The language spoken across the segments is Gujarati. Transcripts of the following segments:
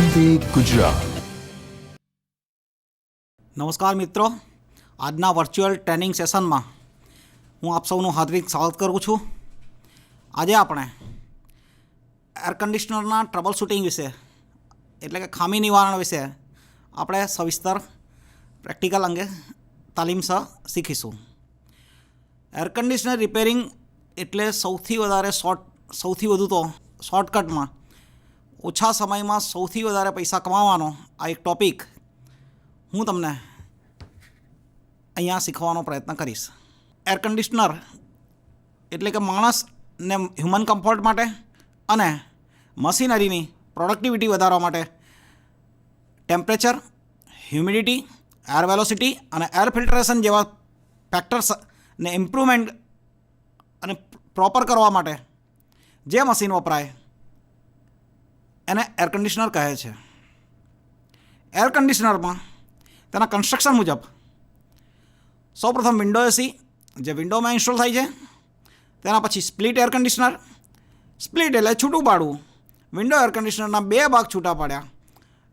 વંદે ગુજરાત। નમસ્કાર મિત્રો, આજના વર્ચ્યુઅલ ટ્રેનિંગ સેશનમાં હું આપ સૌનું હાર્દિક સ્વાગત કરું છું। આજે આપણે એર કન્ડિશનરના ટ્રબલ શૂટિંગ વિશે એટલે કે ખામી નિવારણ વિશે આપણે સવિસ્તર પ્રેક્ટિકલ અંગે તાલીમ શીખીશું। એર કન્ડિશનર રિપેરિંગ એટલે સૌથી વધુ તો શોર્ટકટમાં ઓછા સમયમાં સૌથી વધારે પૈસા કમાવાનો આ એક ટૉપિક હું તમને અહીંયા શીખવાનો પ્રયત્ન કરીશ। એર કન્ડિશનર એટલે કે માણસને હ્યુમન કમ્ફર્ટ માટે અને મશીનરીની પ્રોડક્ટિવિટી વધારવા માટે ટેમ્પરેચર, હ્યુમિડિટી, એર વેલોસિટી અને એર ફિલ્ટરેશન જેવા ફેક્ટર્સને ઇમ્પ્રુવમેન્ટ અને પ્રોપર કરવા માટે જે મશીન વપરાય એને એર કન્ડિશનર કહે છે। એર કન્ડિશનરમાં તેના કન્સ્ટ્રક્શન મુજબ સૌપ્રથમ વિન્ડો એસી જે વિન્ડોમાં ઇન્સ્ટોલ થાય છે, તેના પછી સ્પ્લિટ એર કન્ડિશનર, સ્પ્લિટ એટલે છૂટું પાડવું। વિન્ડો એર કન્ડિશનરના બે ભાગ છૂટા પાડ્યા,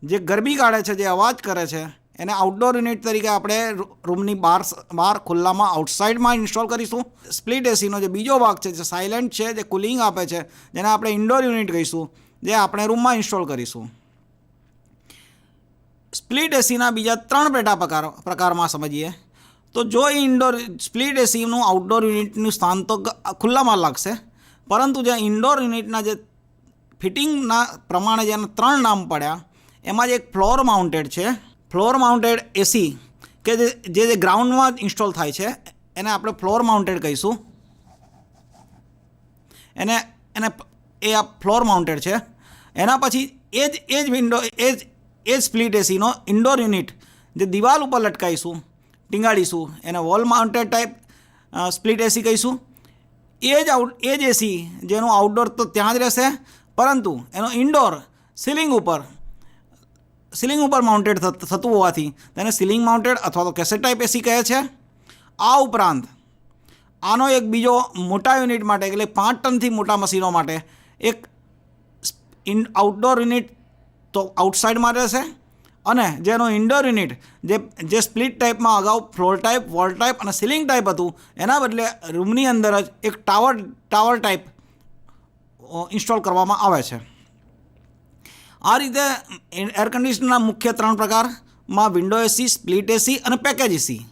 જે ગરમી કાઢે છે, જે અવાજ કરે છે, એને આઉટડોર યુનિટ તરીકે આપણે રૂમની બહાર ખુલ્લામાં આઉટસાઇડમાં ઇન્સ્ટોલ કરીશું। સ્પ્લિટ એસીનો જે બીજો ભાગ છે, જે સાયલેન્ટ છે, જે કુલિંગ આપે છે, જેને આપણે ઇન્ડોર યુનિટ કહીશું, જે આપણે રૂમમાં ઇન્સ્ટોલ કરીશું। સ્પ્લિટ એસીના બીજા ત્રણ પેટા પ્રકારમાં સમજીએ તો જો ઇન્ડોર સ્પ્લિટ એસીનું આઉટડોર યુનિટનું સ્થાન તો ખુલ્લામાં લાગશે, પરંતુ જે ઇન્ડોર યુનિટના જે ફિટિંગના પ્રમાણે જેના ત્રણ નામ પડ્યા, એમાં જે એક ફ્લોર માઉન્ટેડ છે, ફ્લોર માઉન્ટેડ એસી કે જે ગ્રાઉન્ડમાં ઇન્સ્ટોલ થાય છે, એને આપણે ફ્લોર માઉન્ટેડ કહીશું। એને આ ફ્લોર માઉન્ટેડ છે। એના પછી એ જ વિન્ડો એ જ સ્પ્લિટ એસીનો ઇન્ડોર યુનિટ જે દિવાલ ઉપર લટકાવીશું, ટીંગાડીશું, એને વોલ માઉન્ટેડ ટાઈપ સ્પ્લિટ એસી કહીશું। એ જ એસી જેનું આઉટડોર તો ત્યાં જ રહેશે, પરંતુ એનો ઇન્ડોર સીલિંગ ઉપર માઉન્ટેડ થતું હોવાથી તેને સીલિંગ માઉન્ટેડ અથવા તો કેસેટ ટાઈપ એસી કહે છે। આ ઉપરાંત આનો એક બીજો મોટા યુનિટ માટે એટલે 5 ટનથી મોટા મશીનો માટે એક આઉટડોર યુનિટ તો આઉટસાઇડમાં રહેશે, અને જેનો ઇન્ડોર યુનિટ જે સ્પ્લિટ ટાઈપમાં અગાઉ ફ્લોર ટાઈપ, વોલ ટાઈપ અને સીલિંગ ટાઈપ હતું, એના બદલે રૂમની અંદર જ એક ટાવર ટાઈપ ઇન્સ્ટોલ કરવામાં આવે છે। આ રીતે એર કન્ડિશનરના મુખ્ય 3 પ્રકારમાં વિન્ડો એસી, સ્પ્લિટ એસી અને પેકેજ એસી।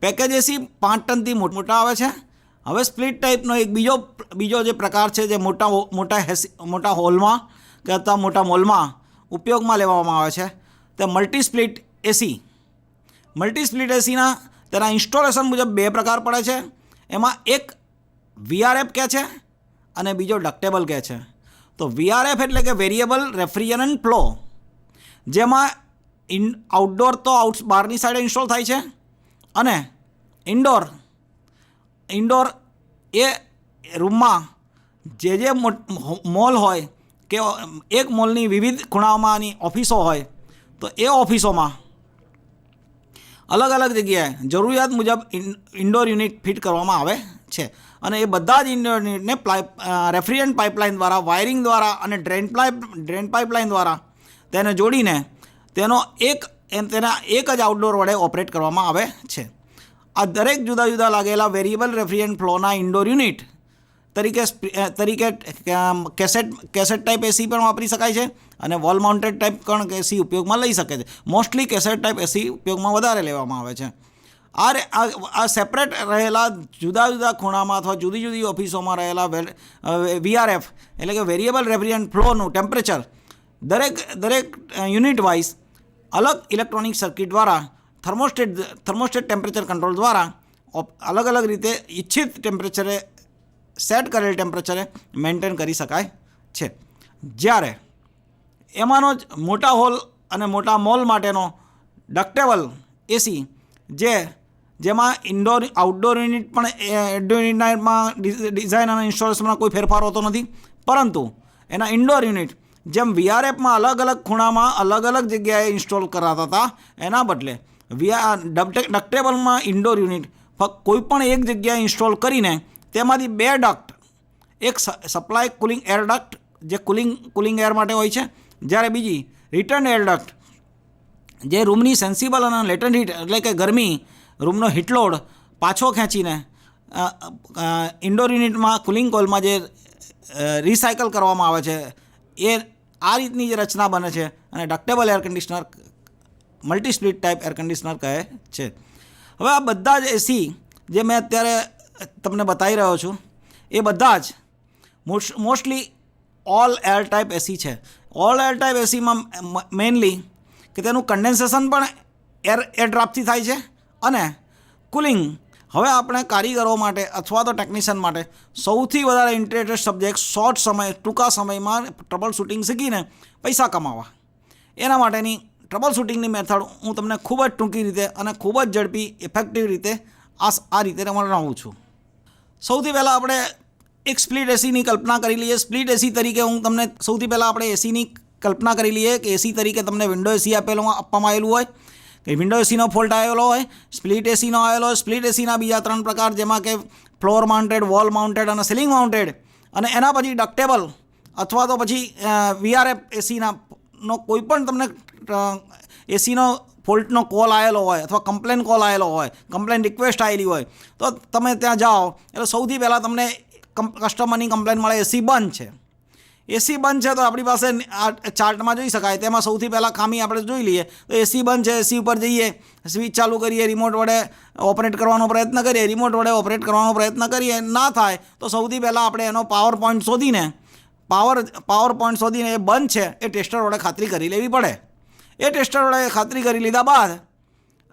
પેકેજ એસી 5 ટનથી મોટા આવે છે। હવે સ્પ્લિટ ટાઈપનો એક બીજો જે પ્રકાર છે, જે મોટા હોલમાં કે અથવા મોટા મોલમાં ઉપયોગમાં લેવામાં આવે છે, તે મલ્ટી સ્પ્લિટ એસી। મલ્ટી સ્પ્લિટ એસીના તેના ઇન્સ્ટોલેશન મુજબ 2 પ્રકાર પડે છે। એમાં એક વીઆરએફ કહે છે અને બીજો ડક્ટેબલ કહે છે। તો વીઆરએફ એટલે કે વેરિયેબલ રેફ્રિજરન્ટ ફ્લો, જેમાં આઉટડોર તો બહારની સાઈડે ઇન્સ્ટોલ થાય છે, અને ઇન્ડોર એ રૂમમાં જે મોલ હોય કે એક મોલની વિવિધ ખૂણાઓમાંની ઓફિસો હોય, તો એ ઓફિસોમાં અલગ અલગ જગ્યાએ જરૂરિયાત મુજબ ઇન્ડોર યુનિટ ફિટ કરવામાં આવે છે, અને એ બધા જ ઇન્ડોર યુનિટને રેફ્રિજરન્ટ પાઇપલાઇન દ્વારા, વાયરિંગ દ્વારા અને ડ્રેન પાઇપલાઇન દ્વારા તેને જોડીને તેના એક જ આઉટડોર વડે ઓપરેટ કરવામાં આવે છે। આ દરેક જુદા જુદા લાગેલા વેરિયેબલ રેફ્રિજરન્ટ ફ્લોના ઇન્ડોર યુનિટ તરીકે કેસેટ ટાઈપ એસી પણ વાપરી શકાય છે, અને વોલ માઉન્ટેડ ટાઈપ પણ એસી ઉપયોગમાં લઈ શકે છે। મોસ્ટલી કેસેટ ટાઈપ એસી ઉપયોગમાં વધારે લેવામાં આવે છે। આ સેપરેટ રહેલા જુદા જુદા ખૂણામાં અથવા જુદી જુદી ઓફિસોમાં રહેલા વીઆરએફ એટલે કે વેરિયેબલ રેફ્રિજરન્ટ ફ્લોનું ટેમ્પરેચર દરેક યુનિટ વાઇઝ અલગ ઇલેક્ટ્રોનિક સર્કિટ દ્વારા થર્મોસ્ટેટ ટેમ્પરેચર કંટ્રોલ દ્વારા અલગ અલગ રીતે ઇચ્છિત ટેમ્પરેચરે સેટ કરેલ ટેમ્પરેચરે મેન્ટેન કરી શકાય છે। જ્યારે એમાંનો જ મોટા હોલ અને મોટા મોલ માટેનો ડક્ટેબલ એસી જેમાં આઉટડોર યુનિટ પણ યુનિટમાં ડિઝાઇન અને ઇન્સ્ટોલેશનમાં કોઈ ફેરફાર હોતો નથી, પરંતુ એના ઇન્ડોર યુનિટ જેમ વીઆરએફમાં અલગ અલગ ખૂણામાં અલગ અલગ જગ્યાએ ઇન્સ્ટોલ કરાતા હતા, એના બદલે ડક્ટેબલમાં ઇન્ડોર યુનિટ ફક્ત કોઈ પણ એક જગ્યાએ ઇન્સ્ટોલ કરીને તેમાંથી 2 ડક્ટ, એક સપ્લાય કુલિંગ એર ડક્ટ જે કુલિંગ એર માટે હોય છે, જ્યારે બીજી રિટર્ન એર ડક્ટ જે રૂમની સેન્સિબલ અને લેટન્ટ હીટ એટલે કે ગરમી રૂમનો હીટલોડ પાછો ખેંચીને ઇન્ડોર યુનિટમાં કુલિંગ કોઇલમાં જે રિસાયકલ કરવામાં આવે છે એ આ રીતની જે રચના બને છે અને ductable air conditioner multi split type air conditioner કહે છે. હવે આ બધા જ એસી જે મેં અત્યારે તમને બતાવી રહ્યો છું એ બધા જ મોસ્ટલી ઓલ એર ટાઈપ એસી છે. ઓલ એર ટાઈપ એસીમાં મેઇનલી કે તેનું કન્ડેન્સેશન પણ એર ડ્રાફ્ટથી થાય છે અને કુલિંગ. હવે આપણે કારીગરો માટે અથવા તો ટેકનિશિયન માટે સૌથી વધારે ઇન્ટરેસ્ટેડ સબ્જેક્ટ શોર્ટ સમય ટૂંકા સમયમાં ટ્રબલ શૂટિંગ શીખીને પૈસા કમાવા. એના માટેની ટ્રબલ શૂટિંગની મેથડ હું તમને ખૂબ જ ટૂંકી રીતે અને ખૂબ જ ઝડપી ઇફેક્ટિવ રીતે આ રીતે જણાવું છું. સૌથી પહેલાં આપણે એક સ્પ્લિટ એસીની કલ્પના કરી લઈએ. સ્પ્લિટ એસી તરીકે હું તમને સૌથી પહેલાં આપણે એસીની કલ્પના કરી લઈએ કે એસી તરીકે તમને વિન્ડો એસી આપવામાં આવેલું હોય કે વિન્ડો એસીનો ફોલ્ટ આવેલો હોય, સ્પ્લિટ એસીનો આવેલો હોય. સ્પ્લિટ એસીના બીજા 3 પ્રકાર જેમાં કે ફ્લોર માઉન્ટેડ, વોલ માઉન્ટેડ અને સીલિંગ માઉન્ટેડ, અને એના પછી ડક્ટેબલ અથવા તો પછી VRF એસીનો કોઈ પણ તમને એસીનો ફોલ્ટનો કોલ આવેલો હોય અથવા કમ્પ્લેન કોલ આવેલો હોય, કમ્પ્લેન રિક્વેસ્ટ આવેલી હોય, તો તમે ત્યાં જાઓ એટલે સૌથી પહેલાં તમને કસ્ટમરની કમ્પ્લેન મળે એસી બંધ છે. એસી બંધ છે તો આપણી પાસે આ ચાર્ટમાં જોઈ શકાય. તેમાં સૌથી પહેલાં ખામી આપણે જોઈ લઈએ તો એસી બંધ છે. એસી ઉપર જઈએ, સ્વિચ ચાલુ કરીએ, રિમોટ વડે ઓપરેટ કરવાનો પ્રયત્ન કરીએ, રિમોટ વડે ઓપરેટ કરવાનો પ્રયત્ન કરીએ, ના થાય તો સૌથી પહેલાં આપણે એનો પાવર પોઈન્ટ શોધીને એ બંધ છે એ ટેસ્ટર વડે ખાતરી કરી લેવી પડે. એ ટેસ્ટર વડે ખાતરી કરી લીધા બાદ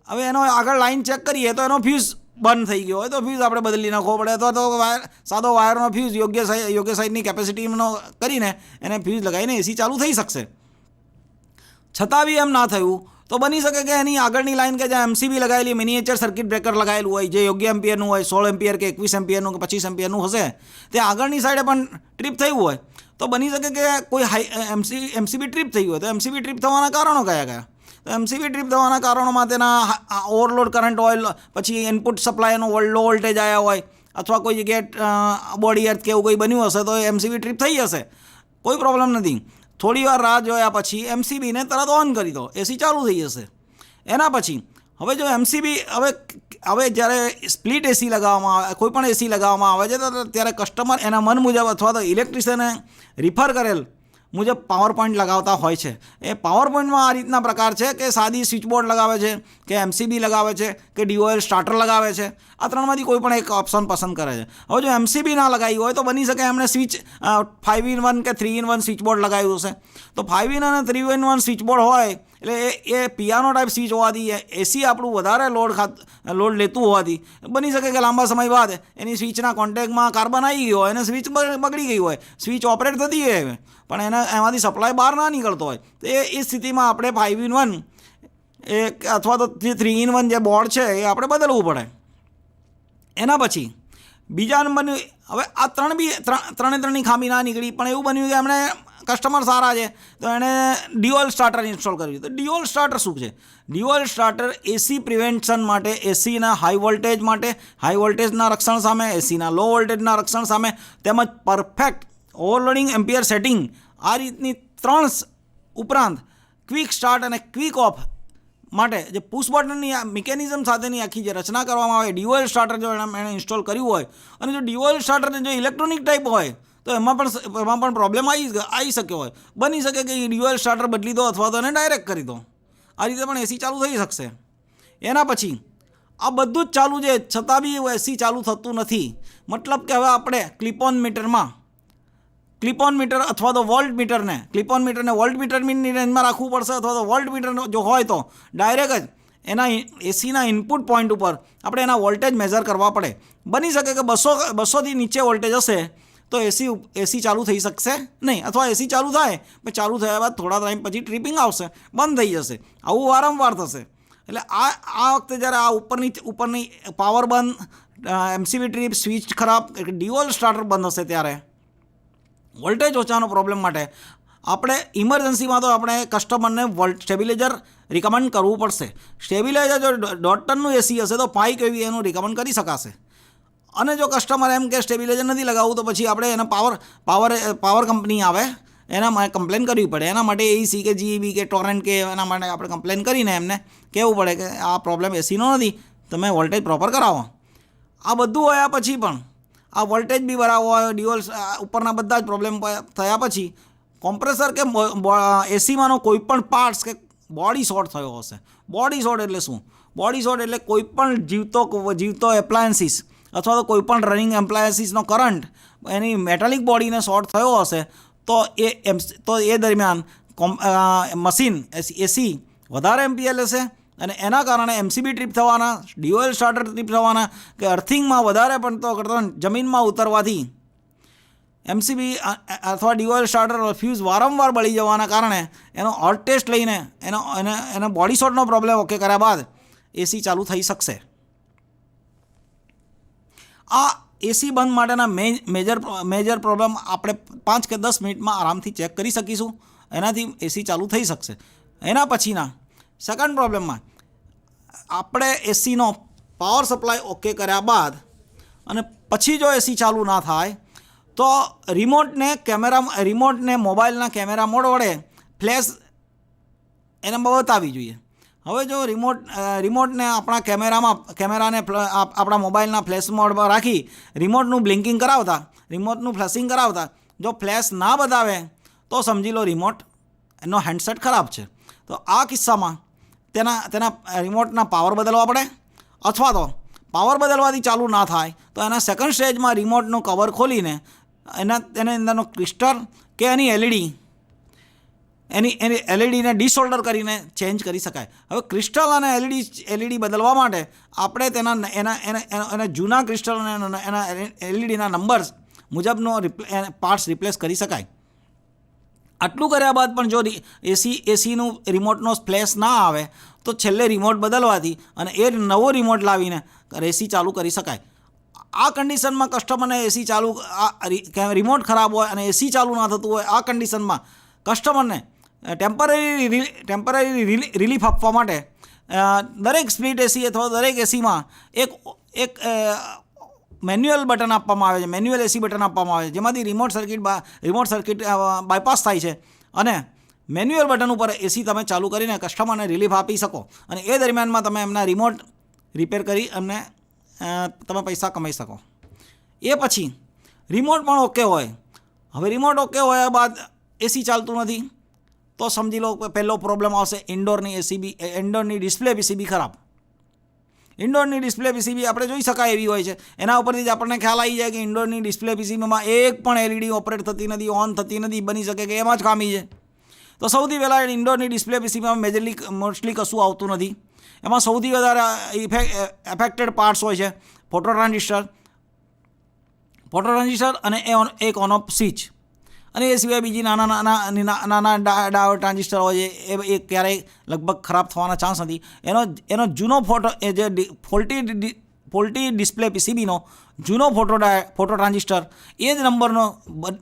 હવે એનો આગળ લાઇન ચેક કરીએ તો એનો ફ્યુઝ બંધ થઈ ગયો હોય તો ફ્યુઝ આપણે બદલી નાખવો પડે અથવા તો સાદો વાયરનો ફ્યુઝ યોગ્ય સાઇઝની કેપેસિટીનો કરીને એને ફ્યુઝ લગાવીને એસી ચાલુ થઈ શકશે. છતાં બી એમ ના થયું તો બની શકે કે એની આગળની લાઇન કે જ્યાં MCB લગાવેલી મિનિએચર સર્કિટ બ્રેકર લગાવેલું હોય જે યોગ્ય એમ્પિયરનું હોય, 16 એમ્પિયર કે 21 એમ્પિયરનું કે 25 એમ્પિયરનું હશે, તે આગળની સાઈડે પણ ટ્રીપ થયું હોય તો બની શકે કે કોઈ MCB ટ્રીપ થઈ હોય. તો MCB ટ્રીપ થવાના કારણો કયા? તો MCB ટ્રીપ થવાના કારણોમાં તેના ઓવરલોડ કરંટ હોય, પછી ઇનપુટ સપ્લાયનો લો વોલ્ટેજ આવ્યા હોય, અથવા કોઈ જગ્યાએ બોડી એર્થ કે એવું કંઈ બન્યું હશે તો MCB ટ્રીપ થઈ જશે. કોઈ પ્રોબ્લેમ નથી. થોડી વાર રાહ જોયા પછી MCBને તરત ઓન કરી દો, એસી ચાલુ થઈ જશે. એના પછી હવે જો MCB હવે જ્યારે સ્પ્લિટ એસી લગાવવામાં આવે, કોઈ પણ એસી લગાવવામાં આવે છે તો ત્યારે કસ્ટમર એના મન મુજબ અથવા તો ઇલેક્ટ્રિશિયને રિફર કરેલ મુજબ પાવર પોઈન્ટ લગાવતા હોય છે. એ પાવર પોઈન્ટમાં આ રીતના પ્રકાર છે કે સાદી સ્વિચબોર્ડ લગાવે છે, કે MCB લગાવે છે, કે DOL સ્ટાર્ટર લગાવે છે. આ ત્રણમાંથી કોઈ પણ એક ઓપ્શન પસંદ કરે છે. હવે જો MCB ના લગાવી હોય તો બની શકે એમણે સ્વિચ 5-in-1 કે 3-in-1 સ્વિચબોર્ડ લગાવ્યું હશે. તો 5-in અને 3-in-1 સ્વિચબોર્ડ હોય એટલે એ પિયાનો ટાઈપ સ્વિચ હોવાથી એસી આપણું વધારે લોડ લેતું હોવાથી બની શકે કે લાંબા સમય બાદ એની સ્વિચના કોન્ટેક્ટમાં કાર્બન આવી ગયો હોય અને સ્વિચ બગડી ગઈ હોય, સ્વિચ ઓપરેટ થતી હોય પણ એમાંથી સપ્લાય બહાર ના નીકળતો હોય. તો એ સ્થિતિમાં આપણે 5-in-1 અથવા તો 3-in-1 જે બોર્ડ છે એ આપણે બદલવું પડે. એના પછી બીજા નંબરની હવે આ ત્રણની ખામી ના નીકળી, પણ એવું બન્યું કે એમણે કસ્ટમર સારા છે તો એણે ડ્યુઅલ સ્ટાર્ટર ઇન્સ્ટોલ કર્યું. તો ડ્યુઅલ સ્ટાર્ટર શું છે? ડ્યુઅલ સ્ટાર્ટર એસી પ્રિવેન્શન માટે, એસીના હાઈ વોલ્ટેજના રક્ષણ સામે, એસીના લો વોલ્ટેજના રક્ષણ સામે, તેમજ પરફેક્ટ ઓવરલોડિંગ એમ્પિયર સેટિંગ, આ રીતની 3 ઉપરાંત ક્વિક સ્ટાર્ટ અને ક્વિક ઓફ માટે જે પુશ બટનની મિકેનિઝમ સાથેની આખી જે રચના કરવામાં આવે, ડ્યુઅલ સ્ટાર્ટર જો એણે ઇન્સ્ટોલ કર્યું હોય, અને જો ડ્યુઅલ સ્ટાર્ટર જો ઇલેક્ટ્રોનિક ટાઈપ હોય તો એમાં પણ પ્રોબ્લેમ આવી શક્યો હોય. બની શકે કે ડ્યુઅલ સ્ટાર્ટર બદલી દો અથવા તો એને ડાયરેક્ટ કરી દો. આ રીતે પણ એસી ચાલુ થઈ શકશે. એના પછી આ બધું જ ચાલુ છે છતાં બી એસી ચાલુ થતું નથી. મતલબ કે હવે આપણે ક્લિપ-ઓન મીટર અથવા તો વોલ્ટ મીટરને વોલ્ટ મીટરની રેન્જમાં રાખવું પડશે, અથવા તો વોલ્ટ મીટર જો હોય તો ડાયરેક્ટ જ એના એસીના ઇનપુટ પોઈન્ટ ઉપર આપણે એના વોલ્ટેજ મેઝર કરવા પડે. બની શકે કે 200થી નીચે વોલ્ટેજ હશે તો એસી ચાલુ થઈ શકશે નહીં, અથવા એસી ચાલુ થાય પણ ચાલુ થયા બાદ થોડા ટાઈમ પછી ટ્રિપિંગ આવશે, બંધ થઈ જશે. આવું વારંવાર થશે. એટલે આ વખતે જ્યારે આ ઉપરની પાવર બંધ, MCB ટ્રીપ, સ્વિચ ખરાબ, ડ્યુઅલ સ્ટાર્ટર બંધ હશે ત્યારે વોલ્ટેજ ઓછાનો પ્રોબ્લેમ માટે આપણે ઇમરજન્સીમાં તો આપણે કસ્ટમરને સ્ટેબિલાઇઝર રિકમેન્ડ કરવું પડશે. સ્ટેબિલાઇઝર જો 1.5 ટનનું એસી હશે તો 5 kV એનું રિકમેન્ડ કરી શકાશે. અને જો કસ્ટમર એમ કે સ્ટેબિલાઇઝર નથી લગાવવું તો પછી આપણે એને પાવર કંપની આવે એના માટે કમ્પ્લેન કરવી પડે. એના માટે એસી કે જીઈબી કે ટોરેન્ટ કે એના માટે આપણે કમ્પ્લેન કરીને એમને કહેવું પડે કે આ પ્રોબ્લેમ એસીનો નથી, તમે વોલ્ટેજ પ્રોપર કરાવો. આ બધું હોયા પછી પણ આ વોલ્ટેજ બી બરાબર હોય, ડ્યુઅલ ઉપરના બધા જ પ્રોબ્લેમ થયા પછી કોમ્પ્રેસર કે એસીમાંનો કોઈ પણ પાર્ટ્સ કે બોડી શોર્ટ થયો હશે. બોડી શોર્ટ એટલે શું? બોડી શોર્ટ એટલે કોઈ પણ જીવતો એપ્લાયન્સીસ અથવા તો કોઈ પણ રનિંગ એપ્લાયન્સીસનો કરંટ એની મેટાલિક બોડીને શોર્ટ થયો હશે તો એ દરમિયાન મશીન એસી વધારે એમ્પિયર લેશે અને એના કારણે એમસીબી ટ્રીપ થવાના, ડ્યુઅલ સ્ટાર્ટર ટ્રીપ થવાના કે અર્થિંગમાં વધારે પડતો જમીનમાં ઉતરવાથી એમસીબી અથવા ડ્યુઅલ સ્ટાર્ટર ફ્યુઝ વારંવાર બળી જવાના કારણે એનો હોટ ટેસ્ટ લઈને એનો બોડી શોર્ટનો પ્રોબ્લેમ ઓકે કર્યા બાદ એસી ચાલુ થઈ શકશે. આ એસી બંધ માટેના મેજર પ્રોબ્લેમ આપણે 5 કે 10 મિનિટમાં આરામથી ચેક કરી શકીશું. એનાથી એસી ચાલુ થઈ શકશે. એના પછીના સેકન્ડ પ્રોબ્લેમમાં આપણે એસીનો પાવર સપ્લાય ઓકે કર્યા બાદ અને પછી જો એસી ચાલુ ના થાય તો રિમોટને મોબાઈલના કેમેરા મોડ વડે ફ્લેશ એને બતાવવી જોઈએ. હવે જો રિમોટને આપણા કેમેરાને આપણા મોબાઈલના ફ્લેશ મોડમાં રાખી રિમોટનું બ્લિંકિંગ કરાવતા, રિમોટનું ફ્લેશિંગ કરાવતા જો ફ્લેશ ના બતાવે તો સમજી લો રિમોટ એનો હેન્ડસેટ ખરાબ છે. તો આ કિસ્સામાં તેના રિમોટના પાવર બદલવા પડે, અથવા તો પાવર બદલવાથી ચાલુ ના થાય તો એના સેકન્ડ સ્ટેજમાં રિમોટનું કવર ખોલીને એની અંદરનો ક્રિસ્ટલ કે એની એલઈડીને ડિસઓલ્ડર કરીને ચેન્જ કરી શકાય. હવે ક્રિસ્ટલ અને એલઈડી બદલવા માટે આપણે એના જૂના ક્રિસ્ટલ અને એના એલઈડીના નંબર્સ મુજબનો પાર્ટ્સ રિપ્લેસ કરી શકાય. આટલું કર્યા બાદ પણ જો એસીનું રિમોટનો ફ્લેશ ના આવે તો છેલ્લે રિમોટ બદલવાથી અને એ નવો રિમોટ લાવીને એસી ચાલુ કરી શકાય. આ કન્ડિશનમાં કસ્ટમરને એસી ચાલુ રિમોટ ખરાબ હોય અને એસી ચાલુ ના થતું હોય, આ કન્ડિશનમાં કસ્ટમરને ટેમ્પરરી રિલીફ આપવા માટે દરેક સ્પ્લિટ એસી અથવા દરેક એસીમાં એક મેન્યુઅલ બટન આપવામાં આવે છે, મેન્યુઅલ એસી બટન આપવામાં આવે છે, જેમાંથી રિમોટ સર્કિટ બાયપાસ થાય છે અને મેન્યુઅલ બટન ઉપર એસી તમે ચાલુ કરીને કસ્ટમરને રિલીફ આપી શકો અને એ દરમિયાનમાં તમે એમના રિમોટ રિપેર કરી એમને તમે પૈસા કમાઈ શકો. એ પછી રિમોટ પણ ઓકે હોય. હવે રિમોટ ઓકે હોય બાદ એસી ચાલતું નથી તો સમજી લો પહેલો પ્રોબ્લેમ આવશે ઇન્ડોરની ડિસ્પ્લે પીસીબી ખરાબ. ઇન્ડોરની ડિસ્પ્લે પીસીબી આપણે જોઈ શકાય એવી હોય છે. એના ઉપરથી જ આપણને ખ્યાલ આવી જાય કે ઇન્ડોરની ડિસ્પ્લે પીસીબીમાં એક પણ એલઈડી ઓપરેટ થતી નથી, ઓન થતી નથી. બની શકે કે એમાં જ ખામી છે. તો સૌથી પહેલાં ઇન્ડોરની ડિસ્પ્લે પીસીબીમાં મોસ્ટલી કશું આવતું નથી. એમાં સૌથી વધારે એફેક્ટેડ પાર્ટ્સ હોય છે ફોટો ટ્રાન્ઝિસ્ટર અને એક ઓન ઓફ સ્વિચ, અને એ સિવાય બીજી નાના ડાયોડ ટ્રાન્ઝિસ્ટર હોય છે એ ક્યારેય લગભગ ખરાબ થવાના ચાન્સ નથી. એનો જૂનો ફોલ્ટી ડિસ્પ્લે પીસીબીનો જૂનો ફોટો ટ્રાન્ઝિસ્ટર એ જ નંબરનો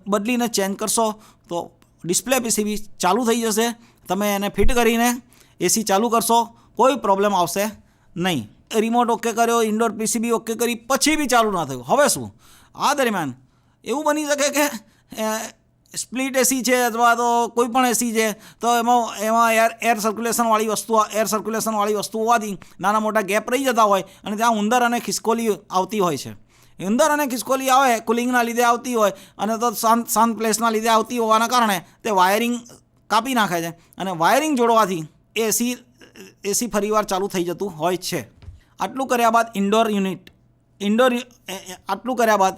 બદલીને ચેન્જ કરશો તો ડિસ્પ્લે પીસીબી ચાલુ થઈ જશે. તમે એને ફિટ કરીને એસી ચાલુ કરશો, કોઈ પ્રોબ્લેમ આવશે નહીં. રિમોટ ઓકે કર્યો, ઇન્ડોર પીસીબી ઓકે કરી, પછી બી ચાલુ ના થયું. હવે શું? આ દરમિયાન એવું બની શકે કે સ્પ્લિટ એસી છે અથવા તો કોઈ પણ એસી છે તો એમાં એર સર્ક્યુલેશનવાળી વસ્તુ હોવાથી નાના મોટા ગેપ રહી જતા હોય અને ત્યાં ઉંદર અને ખિસકોલી આવતી હોય છે. ઉંદર અને ખિસકોલી આવે કુલિંગના લીધે આવતી હોય અને તો શાંત પ્લેસના લીધે આવતી હોવાના કારણે તે વાયરિંગ કાપી નાખે છે અને વાયરિંગ જોડવાથી એસી ફરીવાર ચાલુ થઈ જતું હોય છે. આટલું કર્યા બાદ આટલું કર્યા બાદ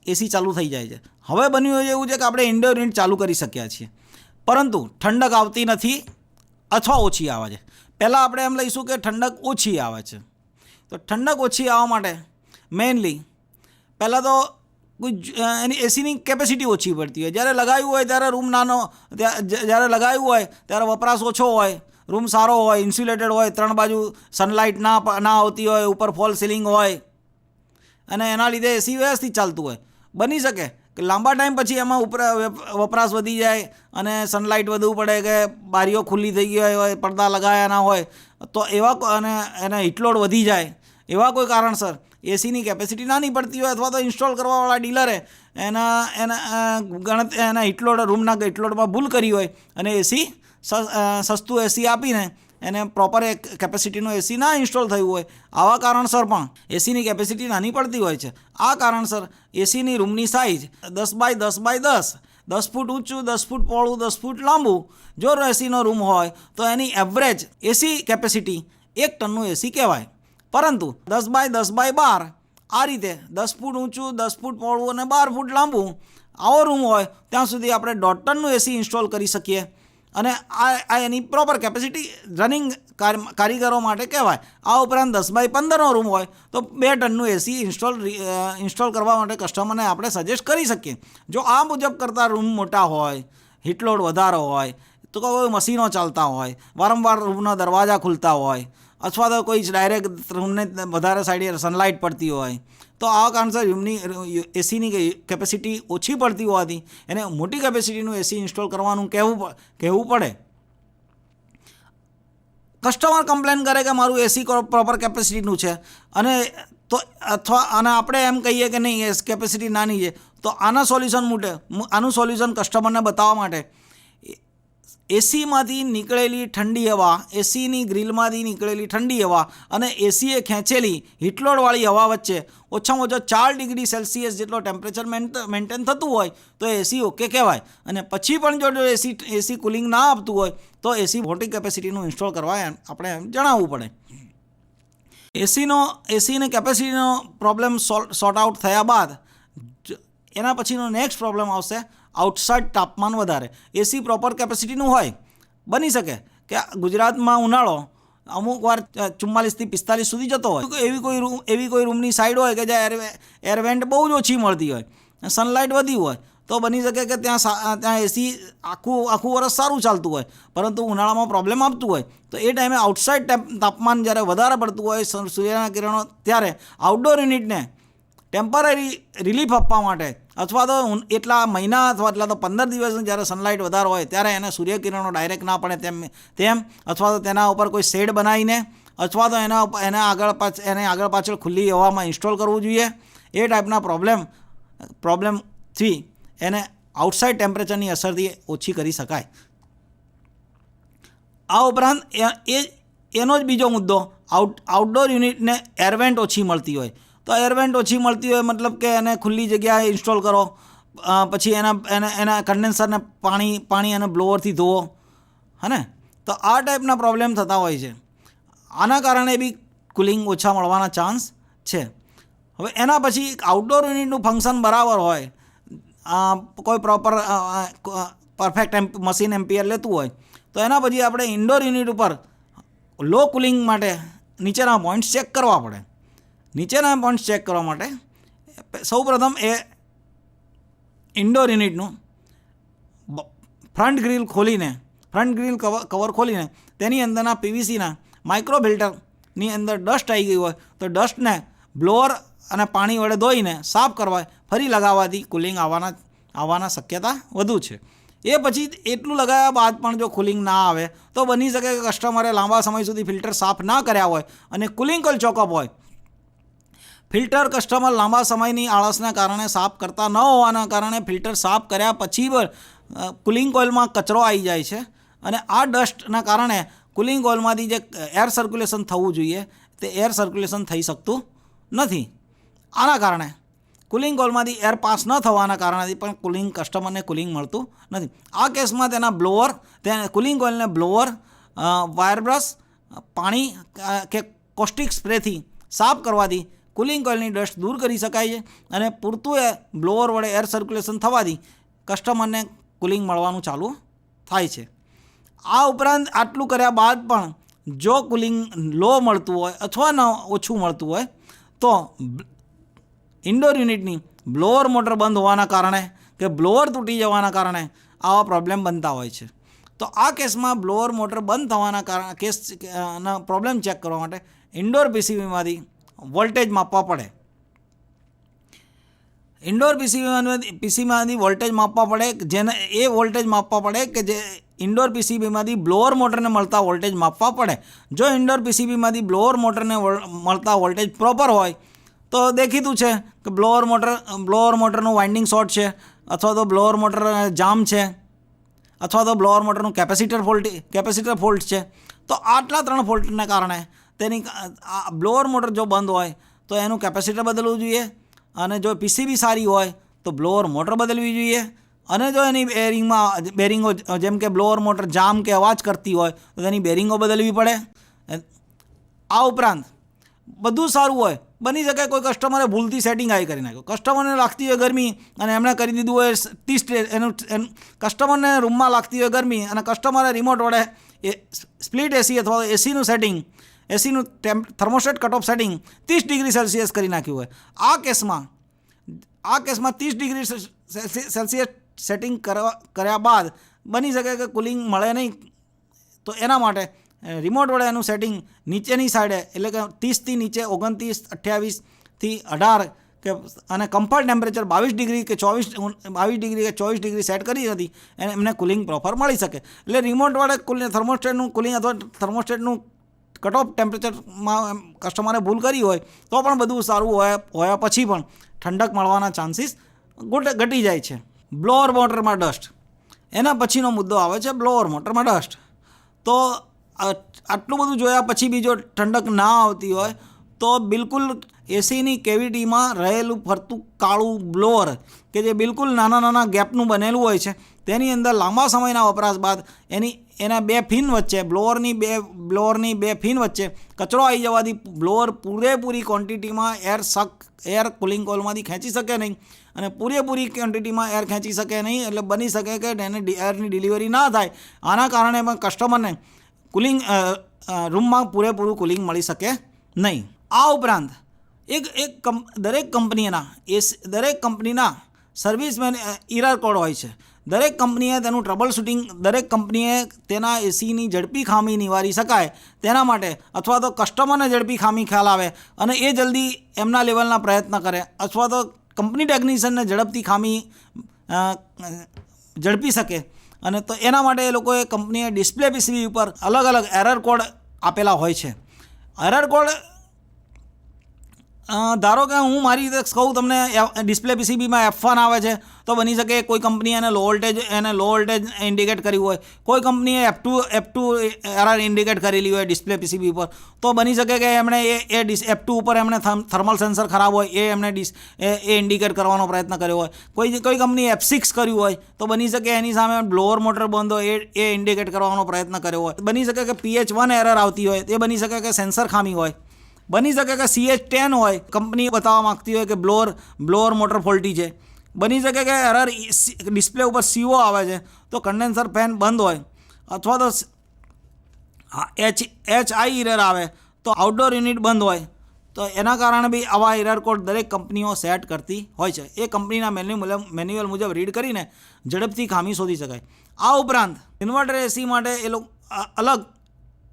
એસી ચાલુ થઈ જાય છે. હવે બન્યું એવું છે કે આપણે ઇન્ડોર યુનિટ ચાલુ કરી શક્યા છીએ, પરંતુ ઠંડક આવતી નથી અથવા ઓછી આવે છે. પહેલાં આપણે એમ લઈશું કે ઠંડક ઓછી આવે છે. તો ઠંડક ઓછી આવવા માટે મેઇનલી પહેલાં તો એની એસીની કેપેસિટી ઓછી પડતી હોય. જ્યારે લગાવ્યું હોય ત્યારે રૂમ નાનો, જ્યારે લગાવ્યું હોય ત્યારે વપરાશ ઓછો હોય, રૂમ સારો હોય, ઇન્સ્યુલેટેડ હોય, 3 બાજુ સનલાઇટ ના આવતી હોય, ઉપર ફોલ સીલિંગ હોય અને એના લીધે એસી વ્યવસ્થિત ચાલતું હોય. બની શકે કે લાંબા ટાઈમ પછી એમાં વપરાશ વધી જાય અને સનલાઇટ વધુ પડે કે બારીઓ ખુલ્લી થઈ ગઈ હોય, પડદા લગાવ્યા ના હોય તો એવા અને એને હીટલોડ વધી જાય, એવા કોઈ કારણસર એસીની કેપેસિટી નાની પડતી હોય અથવા તો ઇન્સ્ટોલ કરવાવાળા ડીલરે એના હીટલોડ રૂમના હીટલોડમાં ભૂલ કરી હોય અને એસી સસ્તું એસી આપીને એને પ્રોપર એક કેપેસિટીનું એસી ના ઇન્સ્ટોલ થયું હોય, આવા કારણસર પણ એસીની કેપેસિટી નાની પડતી હોય છે. આ કારણસર એસીની રૂમની સાઇઝ 10 બાય 10 બાય 10, 10 ફૂટ ઊંચું, 10 ફૂટ પહોળું, 10 ફૂટ લાંબુ જો એસીનો રૂમ હોય તો એની એવરેજ એસી કેપેસિટી 1 ટનનું એસી કહેવાય. પરંતુ 10 બાય 10 બાય 12 આ રીતે 10 ફૂટ ઊંચું, 10 ફૂટ પહોળું અને 12 ફૂટ લાંબુ આવો રૂમ હોય ત્યાં સુધી આપણે 1.5 ટનનું એસી ઇન્સ્ટોલ કરી શકીએ અને આ એની પ્રોપર કેપેસિટી રનિંગ કારીગરો માટે કહેવાય. આ ઉપરાંત 10 બાય 15નો રૂમ હોય તો 2 ટનનું એસી ઇન્સ્ટોલ કરવા માટે કસ્ટમરને આપણે સજેસ્ટ કરી શકીએ. જો આ મુજબ કરતાં રૂમ મોટા હોય, હીટલોડ વધારો હોય, તો કોઈ મશીનો ચાલતા હોય, વારંવાર રૂમના દરવાજા ખુલતા હોય અથવા તો કોઈ ડાયરેક્ટ રૂમને વધારે સાઈડે સનલાઇટ પડતી હોય, તો આ કારણસર રૂમની એસીની કેપેસિટી ઓછી પડતી હોવાથી એને મોટી કેપેસિટીનું એસી ઇન્સ્ટોલ કરવાનું કહેવું પડે. કસ્ટમર કમ્પ્લેન કરે કે મારું એસી પ્રોપર કેપેસિટીનું છે અને આપણે એમ કહીએ કે નહીં કેપેસિટી નાની છે, તો આનું સોલ્યુશન કસ્ટમરને બતાવવા માટે એસીમાંથી નીકળેલી ઠંડી હવા, એસીની ગ્રીલમાંથી નીકળેલી ઠંડી હવા અને એસીએ ખેંચેલી હીટલોડવાળી હવા વચ્ચે ઓછામાં ઓછો 4 ડિગ્રી સેલ્સિયસ જેટલો ટેમ્પરેચર મેન્ટેન થતું હોય તો એસી ઓકે કહેવાય. અને પછી પણ જો એસી કુલિંગ ના આપતું હોય તો એસી મોટી કેપેસિટીનું ઇન્સ્ટોલ કરવા આપણે જણાવવું પડે. એસીની કેપેસિટીનો પ્રોબ્લેમ સોર્ટ આઉટ થયા બાદ એના પછીનો નેક્સ્ટ પ્રોબ્લેમ આવશે આઉટસાઇડ તાપમાન વધારે. એસી પ્રોપર કેપેસિટીનું હોય, બની શકે કે ગુજરાતમાં ઉનાળો અમુક વાર 44થી 45 સુધી જતો હોય, એવી કોઈ રૂમની સાઈડ હોય કે જ્યાં એરવેન્ટ બહુ જ ઓછી મળતી હોય, સનલાઇટ વધી હોય, તો બની શકે કે ત્યાં એસી આખું વર્ષ સારું ચાલતું હોય પરંતુ ઉનાળામાં પ્રોબ્લેમ આપતું હોય. તો એ ટાઈમે આઉટસાઇડ તાપમાન જ્યારે વધારે પડતું હોય સૂર્યના કિરણો, ત્યારે આઉટડોર યુનિટને ટેમ્પરરી રિલીફ આપવા માટે અથવા તો એટલા મહિના અથવા એટલા તો 15 દિવસ જ્યારે સનલાઇટ વધારે હોય ત્યારે એને સૂર્યકિરણો ડાયરેક્ટ ના પડે તેમ અથવા તો તેના ઉપર કોઈ શેડ બનાવીને અથવા તો એને આગળ પાછળ ખુલ્લી હવામાં ઇન્સ્ટોલ કરવું જોઈએ. એ ટાઈપના પ્રોબ્લેમથી એને આઉટસાઇડ ટેમ્પરેચરની અસરથી ઓછી કરી શકાય. આ ઉપરાંત એનો જ બીજો મુદ્દો, આઉટડોર યુનિટને એરવેન્ટ ઓછી મળતી હોય, તો એરવેન્ટ ઓછી મળતી હોય મતલબ કે એને ખુલ્લી જગ્યાએ ઇન્સ્ટોલ કરો, પછી એના કન્ડેન્સરને પાણી અને બ્લોઅરથી ધોવો, હે, તો આ ટાઈપના પ્રોબ્લેમ થતા હોય છે. આના કારણે બી કુલિંગ ઓછા મળવાના ચાન્સ છે. હવે એના પછી આઉટડોર યુનિટનું ફંક્શન બરાબર હોય, કોઈ પ્રોપર પરફેક્ટ મશીન એમ્પિયર લેતું હોય, તો એના પછી આપણે ઇન્ડોર યુનિટ ઉપર લો કુલિંગ માટે નીચેના પોઈન્ટ્સ ચેક કરવા પડે. નીચેના પોઈન્ટ્સ ચેક કરવા માટે સૌપ્રથમ એ ઇન્ડોર યુનિટનું ફ્રન્ટ ગ્રીલ કવર ખોલીને તેની અંદરના પીવીસીના માઇક્રો ફિલ્ટરની અંદર ડસ્ટ આવી ગઈ હોય તો ડસ્ટને બ્લોઅર અને પાણી વડે ધોઈને સાફ કરવા, ફરી લગાવવાથી કુલિંગ આવવાના શક્યતા વધુ છે. એ પછી એટલું લગાવ્યા બાદ પણ જો કુલિંગ ના આવે તો બની શકે કે કસ્ટમરે લાંબા સમય સુધી ફિલ્ટર સાફ ના કર્યા હોય અને કુલિંગ કોઇલ ચોકઅપ હોય. ફિલ્ટર કસ્ટમર લાંબા સમયની આળસના કારણે સાફ કરતા ન હોવાના કારણે ફિલ્ટર સાફ કર્યા પછી કુલિંગ કોઇલમાં કચરો આવી જાય છે અને આ ડસ્ટના કારણે કુલિંગ કોઇલમાંથી જે એર સર્ક્યુલેશન થવું જોઈએ તે એર સર્ક્યુલેશન થઈ શકતું નથી. આના કારણે કુલિંગ કોઇલમાંથી એર પાસ ન થવાના કારણેથી પણ કસ્ટમરને કુલિંગ મળતું નથી. આ કેસમાં કુલિંગ કોઇલને બ્લોઅર, વાયર બ્રશ, પાણી કે કોસ્ટિક સ્પ્રેથી સાફ કરવાથી કુલિંગ કોઇલની ડસ્ટ દૂર કરી શકાય છે અને પૂરતું બ્લોઅર વડે એર સર્ક્યુલેશન થવાથી કસ્ટમરને કુલિંગ મળવાનું ચાલુ થાય છે. આ ઉપરાંત આટલું કર્યા બાદ પણ જો કુલિંગ લો મળતું હોય અથવા ઓછું મળતું હોય તો ઇન્ડોર યુનિટની બ્લોઅર મોટર બંધ હોવાના કારણે કે બ્લોઅર તૂટી જવાના કારણે આવા પ્રોબ્લેમ બનતા હોય છે. તો આ કેસમાં બ્લોઅર મોટર બંધ થવાના કારણે પ્રોબ્લેમ ચેક કરવા માટે ઇન્ડોર પીસીબીમાંથી વોલ્ટેજ માપવા પડે. ઇન્ડોર પીસીબીમાંથી વોલ્ટેજ માપવા પડે, જેને એ વોલ્ટેજ માપવા પડે કે જે ઇન્ડોર પીસીબીમાંથી બ્લોઅર મોટરને મળતા વોલ્ટેજ માપવા પડે. જો ઇન્ડોર પીસીબીમાંથી બ્લોઅર મોટરને મળતા વોલ્ટેજ પ્રોપર હોય તો તો દેખીતું છે કે બ્લોઅર મોટરનું વાઇન્ડિંગ શોર્ટ છે, અથવા તો બ્લોઅર મોટર જામ છે, અથવા તો બ્લોઅર મોટરનું કેપેસિટર ફોલ્ટ છે. તો આટલા 3 ફોલ્ટને કારણે તેની બ્લોઅર મોટર જો બંધ હોય તો એનું કેપેસિટર બદલવું જોઈએ, અને જો પીસીબી સારી હોય તો બ્લોઅર મોટર બદલવી જોઈએ, અને જો એની બેરિંગો જેમ કે બ્લોઅર મોટર જામ કે અવાજ કરતી હોય તો તેની બેરિંગો બદલવી પડે. આ ઉપરાંત બધું સારું હોય, બની શકે કોઈ કસ્ટમરે ભૂલથી સેટિંગ કરી નાખ્યું, કસ્ટમરને લાગતી હોય ગરમી અને એમણે કરી દીધું હોય 30 કસ્ટમરને રૂમમાં લાગતી હોય ગરમી અને કસ્ટમરે રિમોટ વડે સ્પ્લિટ એસી અથવા એસીનું સેટિંગ, એસીનું thermostat cut off setting 30 degree Celsius કરી નાખ્યું હોય. આ કેસમાં 30 ડિગ્રી સેલ્સિયસ સેટિંગ કર્યા બાદ બની શકે કે કુલિંગ મળે નહીં, તો એના માટે રિમોટ વડે એનું સેટિંગ નીચેની સાઈડે, એટલે કે 30થી નીચે 29, 28 થી 18 કે અને કમ્ફર્ટ ટેમ્પરેચર 22 ડિગ્રી કે 24 ડિગ્રી સેટ કરી હતી અને એમને કુલિંગ પ્રોપર મળી શકે. એટલે રિમોટ વડે થર્મોસ્ટેટનું કુલિંગ અથવા થર્મોસ્ટેટનું કટ ઓફ ટેમ્પરેચરમાં કસ્ટમરે ભૂલ કરી હોય તો પણ બધું સારું હોયા પછી પણ ઠંડક મળવાના ચાન્સીસ ઘટી જાય છે. બ્લોઅર મોટરમાં ડસ્ટ, એના પછીનો મુદ્દો આવે છે બ્લોઅર મોટરમાં ડસ્ટ. તો આટલું બધું જોયા પછી બી જો ઠંડક ના આવતી હોય તો બિલકુલ એસીની કેવિટીમાં રહેલું ફરતું કાળું બ્લોઅર કે જે બિલકુલ નાના ગેપનું બનેલું હોય છે, તેની અંદર લાંબા સમયના વપરાશ બાદ એના 2 ફિન વચ્ચે બ્લોઅરની બે ફિન વચ્ચે કચરો આવી જવાથી બ્લોઅર પૂરેપૂરી ક્વોન્ટિટીમાં એર કુલિંગ કોઇલમાંથી ખેંચી શકે નહીં, અને પૂરેપૂરી ક્વોન્ટિટીમાં એર ખેંચી શકે નહીં, એટલે બની શકે કે એને એરની ડિલિવરી ના થાય. આના કારણે પણ કસ્ટમરને કુલિંગ રૂમમાં પૂરેપૂરું કુલિંગ મળી શકે નહીં. આ ઉપરાંત દરેક કંપનીના સર્વિસ ઇરર કોડ હોય છે. દરેક કંપનીએ તેનું ટ્રબલ શૂટિંગ, દરેક કંપનીએ તેના એસીની ઝડપી ખામી નિવારી શકાય તેના માટે, અથવા તો કસ્ટમરને ઝડપી ખામી ખ્યાલ આવે અને એ જલ્દી એમના લેવલના પ્રયત્ન કરે, અથવા તો કંપની ટેકનિશિયનને ઝડપથી ખામી ઝડપી શકે, અને તો એના માટે એ લોકોએ કંપનીએ ડિસ્પ્લે પીસીબી ઉપર અલગ અલગ એરર કોડ આપેલા હોય છે. એરર કોડ ધારો કે હું મારી રીતે કહું તમને, ડિસ્પ્લે પીસીબીમાં F1 આવે છે તો બની શકે કોઈ કંપનીએ એને લો વોલ્ટેજ ઇન્ડિકેટ કર્યું હોય, કોઈ કંપનીએ F2 એરર ઇન્ડિકેટ કરેલી હોય ડિસ્પ્લે પીસીબી ઉપર, તો બની શકે કે એમણે એ F2 ઉપર એમણે થર્મલ સેન્સર ખરાબ હોય એમણે એ ઇન્ડિકેટ કરવાનો પ્રયત્ન કર્યો હોય. કોઈ કંપનીએ F6 કર્યું હોય તો બની શકે એની સામે બ્લોઅર મોટર બંધ હોય એ ઇન્ડિકેટ કરવાનો પ્રયત્ન કર્યો હોય. બની શકે કે PH1 એરર આવતી હોય, એ બની શકે કે સેન્સર ખામી હોય. બની શકે કે CH10 હોય, કંપની બતાવવા માગતી હોય કે બ્લોઅર મોટર ફોલ્ટી છે. બની શકે કે એરર ડિસ્પ્લે ઉપર CO આવે છે તો કન્ડેન્સર ફેન બંધ હોય, અથવા તો HI એરર આવે તો આઉટડોર યુનિટ બંધ હોય. તો એના કારણે બી આવા એરર કોડ દરેક કંપનીઓ સેટ કરતી હોય છે. એ કંપનીના મેન્યુઅલ મુજબ રીડ કરીને ઝડપથી ખામી શોધી શકાય. આ ઉપરાંત ઇન્વર્ટર એસી માટે એ લોકો અલગ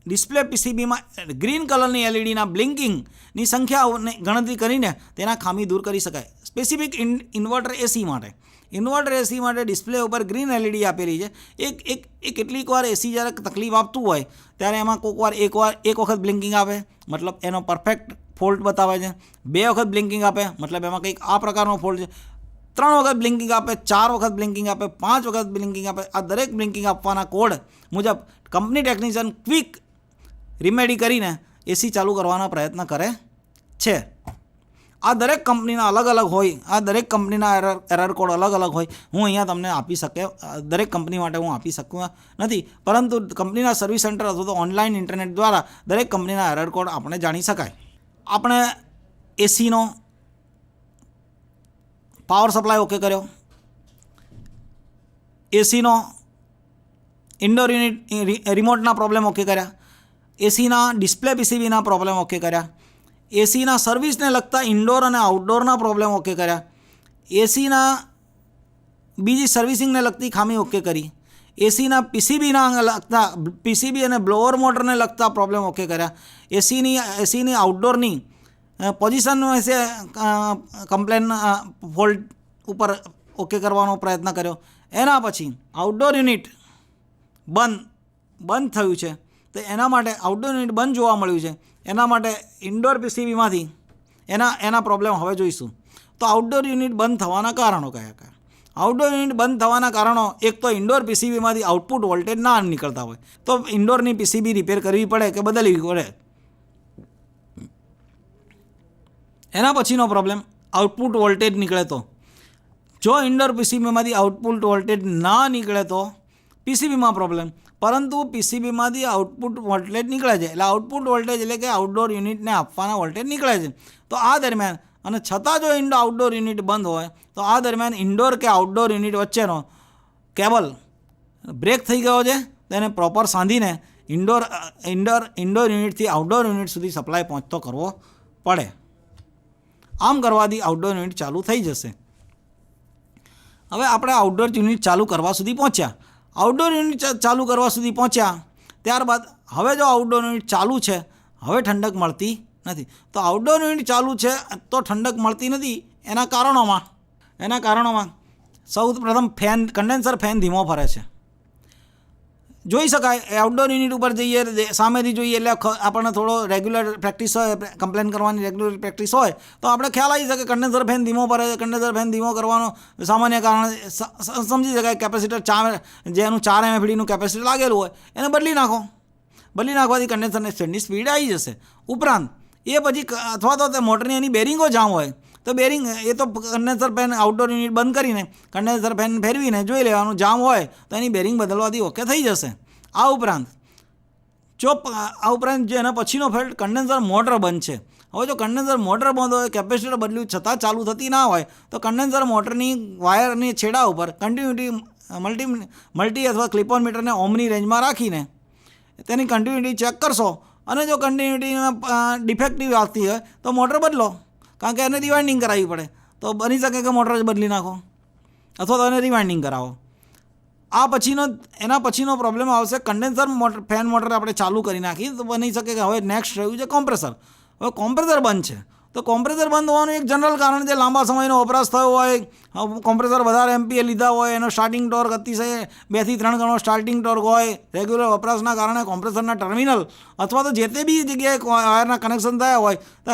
ડિસ્પ્લે પીસીબીમાં ગ્રીન કલરની એલઈડીના બ્લિંકિંગની સંખ્યાઓની ગણતરી કરીને તેના ખામી દૂર કરી શકાય. સ્પેસિફિક ઇન્વર્ટર એસી માટે ડિસ્પ્લે ઉપર ગ્રીન એલઈડી આપેલી છે. એક કેટલીક વાર એસી જ્યારે તકલીફ આપતું હોય ત્યારે એમાં એક વખત બ્લિંકિંગ આપે, મતલબ એનો પરફેક્ટ ફોલ્ટ બતાવે છે. 2 વખત બ્લિંકિંગ આપે, મતલબ એમાં કંઈક આ પ્રકારનો ફોલ્ટ છે. 3 વખત બ્લિંકિંગ આપે, 4 વખત બ્લિંકિંગ આપે, 5 વખત બ્લિંકિંગ આપે. આ દરેક બ્લિંકિંગ આપવાના કોડ મુજબ કંપની ટેકનિશિયન ક્વિક રિમેડી કરીને એસી ચાલુ કરવાનો પ્રયત્ન કરે છે. આ દરેક કંપનીના અલગ અલગ હોય, આ દરેક કંપનીના એરર કોડ અલગ અલગ હોય. હું અહીંયા તમને દરેક કંપની માટે હું આપી શકું નથી, પરંતુ કંપનીના સર્વિસ સેન્ટર અથવા તો ઓનલાઈન ઇન્ટરનેટ દ્વારા દરેક કંપનીના એરર કોડ આપણે જાણી શકાય. આપણે એસીનો પાવર સપ્લાય ઓકે કર્યો, એસીનો ઇન્ડોર યુનિટ રિમોટના પ્રોબ્લેમ ઓકે કર્યા, એસીના ડિસ્પ્લે પીસીબીના પ્રોબ્લેમ ઓકે કર્યા, એસીના સર્વિસને લગતા ઇન્ડોર અને આઉટડોરના પ્રોબ્લેમ ઓકે કર્યા, એસીના બીજી સર્વિસિંગને લગતી ખામી ઓકે કરી, એસીના પીસીબી અને બ્લોઅર મોટરને લગતા પ્રોબ્લેમ ઓકે કર્યા, એસીની આઉટડોરની પોઝિશન વિશે કમ્પ્લેન ફોલ્ટ ઉપર ઓકે કરવાનો પ્રયત્ન કર્યો. એના પછી આઉટડોર યુનિટ બંધ થયું છે, તો એના માટે આઉટડોર યુનિટ બંધ જોવા મળ્યું છે. એના માટે ઇન્ડોર પીસીબીમાંથી એના પ્રોબ્લેમ હવે જોઈશું. તો આઉટડોર યુનિટ બંધ થવાના કારણો કયા કયા? આઉટડોર યુનિટ બંધ થવાના કારણો, એક તો ઇન્ડોર પીસીબીમાંથી આઉટપુટ વોલ્ટેજ ના નીકળતા હોય તો ઇન્ડોરની પીસીબી રિપેર કરવી પડે કે બદલવી પડે. એના પછીનો પ્રોબ્લેમ આઉટપુટ વોલ્ટેજ નીકળે તો, જો ઇન્ડોર પીસીબીમાંથી આઉટપુટ વોલ્ટેજ ના નીકળે તો પીસીબીમાં પ્રોબ્લેમ, પરંતુ પીસીબીમાંથી આઉટપુટ વોલ્ટેજ નીકળે છે એટલે આઉટપુટ વોલ્ટેજ એટલે કે આઉટડોર યુનિટને આપવાના વોલ્ટેજ નીકળે છે. તો આ દરમિયાન અને છતાં જો આઉટડોર યુનિટ બંધ હોય તો આ દરમિયાન ઇન્ડોર કે આઉટડોર યુનિટ વચ્ચેનો કેબલ બ્રેક થઈ ગયો છે, તેને પ્રોપર સાંધીને ઇન્ડોર યુનિટથી આઉટડોર યુનિટ સુધી સપ્લાય પહોંચતો કરવો પડે. આમ કરવાથી આઉટડોર યુનિટ ચાલુ થઈ જશે. હવે આપણે આઉટડોર યુનિટ ચાલુ કરવા સુધી પહોંચ્યા. આઉટડોર યુનિટ ચાલુ કરવા સુધી પહોંચ્યા ત્યારબાદ હવે જો આઉટડોર યુનિટ ચાલુ છે, હવે ઠંડક મળતી નથી. તો આઉટડોર યુનિટ ચાલુ છે તો ઠંડક મળતી નથી. એના કારણોમાં સૌ પ્રથમ કન્ડેન્સર ફેન ધીમો ફરે છે. જોઈ શકાય આઉટડોર યુનિટ ઉપર જઈએ, સામેથી જોઈએ એટલે આપણને થોડો રેગ્યુલર પ્રેક્ટિસ હોય, કમ્પ્લેન કરવાની રેગ્યુલર પ્રેક્ટિસ હોય તો આપણે ખ્યાલ આવી શકે કન્ડેન્સર ફેન ધીમો ફરે છે. કન્ડેન્સર ફેન ધીમો કરવાનો સામાન્ય કારણ સમજી શકાય. કેપેસિટર જેનું 4 mFDનું કેપેસિટર લાગેલું હોય એને બદલી નાખવાથી કન્ડેન્સરની સ્પીડ આવી જશે. ઉપરાંત એ પછી અથવા તો મોટરની એની બેરિંગો જામ હોય તો બેરિંગ એ તો કન્ડેન્સર ફેન આઉટડોર યુનિટ બંધ કરીને કન્ડેન્સર ફેન ફેરવીને જોઈ લેવાનું, જામ હોય તો એની બેરિંગ બદલવાથી ઓકે થઈ જશે. આ ઉપરાંત જે એના પછીનો ફેલ્ટ કન્ડેન્સર મોટર બંધ છે. હવે જો કન્ડેન્સર મોટર બંધ હોય, કેપેસિટર બદલ્યું છતાં ચાલુ થતી ના હોય તો કન્ડેન્સર મોટરની વાયરની છેડા ઉપર કન્ટિન્યુટી મલ્ટી અથવા ક્લિપ ઓન મીટરને ઓમની રેન્જમાં રાખીને તેની કન્ટિન્યુટી ચેક કરશો અને જો કન્ટિન્યુટીમાં ડિફેક્ટિવ આવતી હોય તો મોટર બદલો, કારણ કે એને રિવાઇન્ડિંગ કરાવવી પડે. તો બની શકે કે મોટર જ બદલી નાખો અથવા તો એને રિવાઇન્ડિંગ કરાવો. એના પછીનો પ્રોબ્લેમ આવશે કન્ડેન્સર ફેન મોટર આપણે ચાલુ કરી નાખી તો બની શકે કે હવે નેક્સ્ટ રહ્યું છે કોમ્પ્રેસર. હવે કોમ્પ્રેસર બંધ છે તો કોમ્પ્રેસર બંધ હોવાનું એક જનરલ કારણ છે લાંબા સમયનો વપરાશ થયો હોય, કોમ્પ્રેસર વધારે એમપીએ લીધા હોય, એનો સ્ટાર્ટિંગ ટોર્ક અતિશય 2 થી 3 ગણો સ્ટાર્ટિંગ ટોર્ક હોય, રેગ્યુલર વપરાશના કારણે કોમ્પ્રેસરના ટર્મિનલ અથવા તો જે તે બી જગ્યાએ વાયરના કનેક્શન થયા હોય તો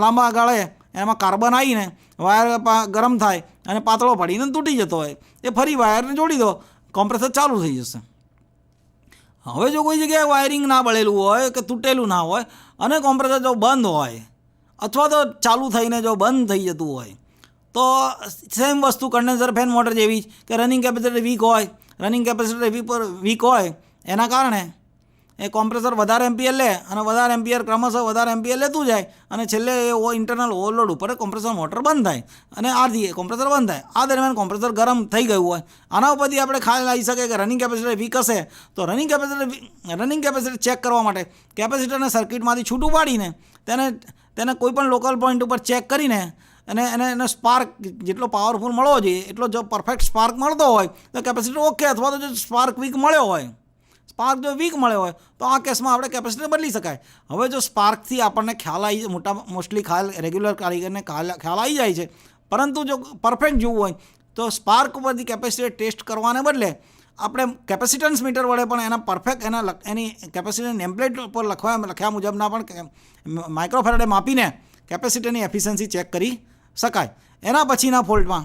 લાંબા ગાળે એમાં કાર્બન આવીને વાયર ગરમ થાય અને પાતળો પડીને તૂટી જતો હોય, એ ફરી વાયરને જોડી દો, કોમ્પ્રેસર ચાલુ થઈ જશે. હવે જો કોઈ જગ્યાએ વાયરિંગ ના બળેલું હોય કે તૂટેલું ના હોય અને કોમ્પ્રેસર જો બંધ હોય અથવા તો ચાલુ થઈને જો બંધ થઈ જતું હોય તો સેમ વસ્તુ કન્ડેન્સર ફેન મોટર જેવી જ કે રનિંગ કેપેસિટર વીક હોય એના કારણે એ કોમ્પ્રેસર વધારે એમ્પિયર લે અને ક્રમશઃ વધારે એમ્પિયર લેતું જાય અને છેલ્લે એ ઇન્ટરનલ ઓવરલોડ ઉપર કોમ્પ્રેસર મોટર બંધ થાય અને આરથી કોમ્પ્રેસર બંધ થાય. આ દરમિયાન કોમ્પ્રેસર ગરમ થઈ ગયું હોય. આના ઉપરથી આપણે ખ્યાલ આવી શકે કે રનિંગ કેપેસિટર વીક હશે તો રનિંગ કેપેસિટર ચેક કરવા માટે કેપેસિટરને સર્કિટમાંથી છૂટું પાડીને તેને કોઈ પણ લોકલ પોઈન્ટ ઉપર ચેક કરીને એને સ્પાર્ક જેટલો પાવરફુલ મળવો જોઈએ એટલો જો પરફેક્ટ સ્પાર્ક મળતો હોય તો કેપેસિટર ઓકે, અથવા તો જો સ્પાર્ક વીક મળ્યો હોય તો આ કેસમાં આપણે કેપેસિટર બદલી શકાય. હવે જો સ્પાર્કથી આપણને મોસ્ટલી રેગ્યુલર કારીગરને ખ્યાલ આવી જાય છે, પરંતુ જો પરફેક્ટ જોવું હોય તો સ્પાર્ક ઉપરથી કેપેસિટર ટેસ્ટ કરવાને બદલે આપણે કેપેસિટન્સ મીટર વડે પણ એની કેપેસિટર નેમપ્લેટ પર લખ્યા મુજબના પણ માઇક્રોફેરાડે માપીને કેપેસિટરની એફિશિયન્સી ચેક કરી શકાય. એના પછીના ફોલ્ટમાં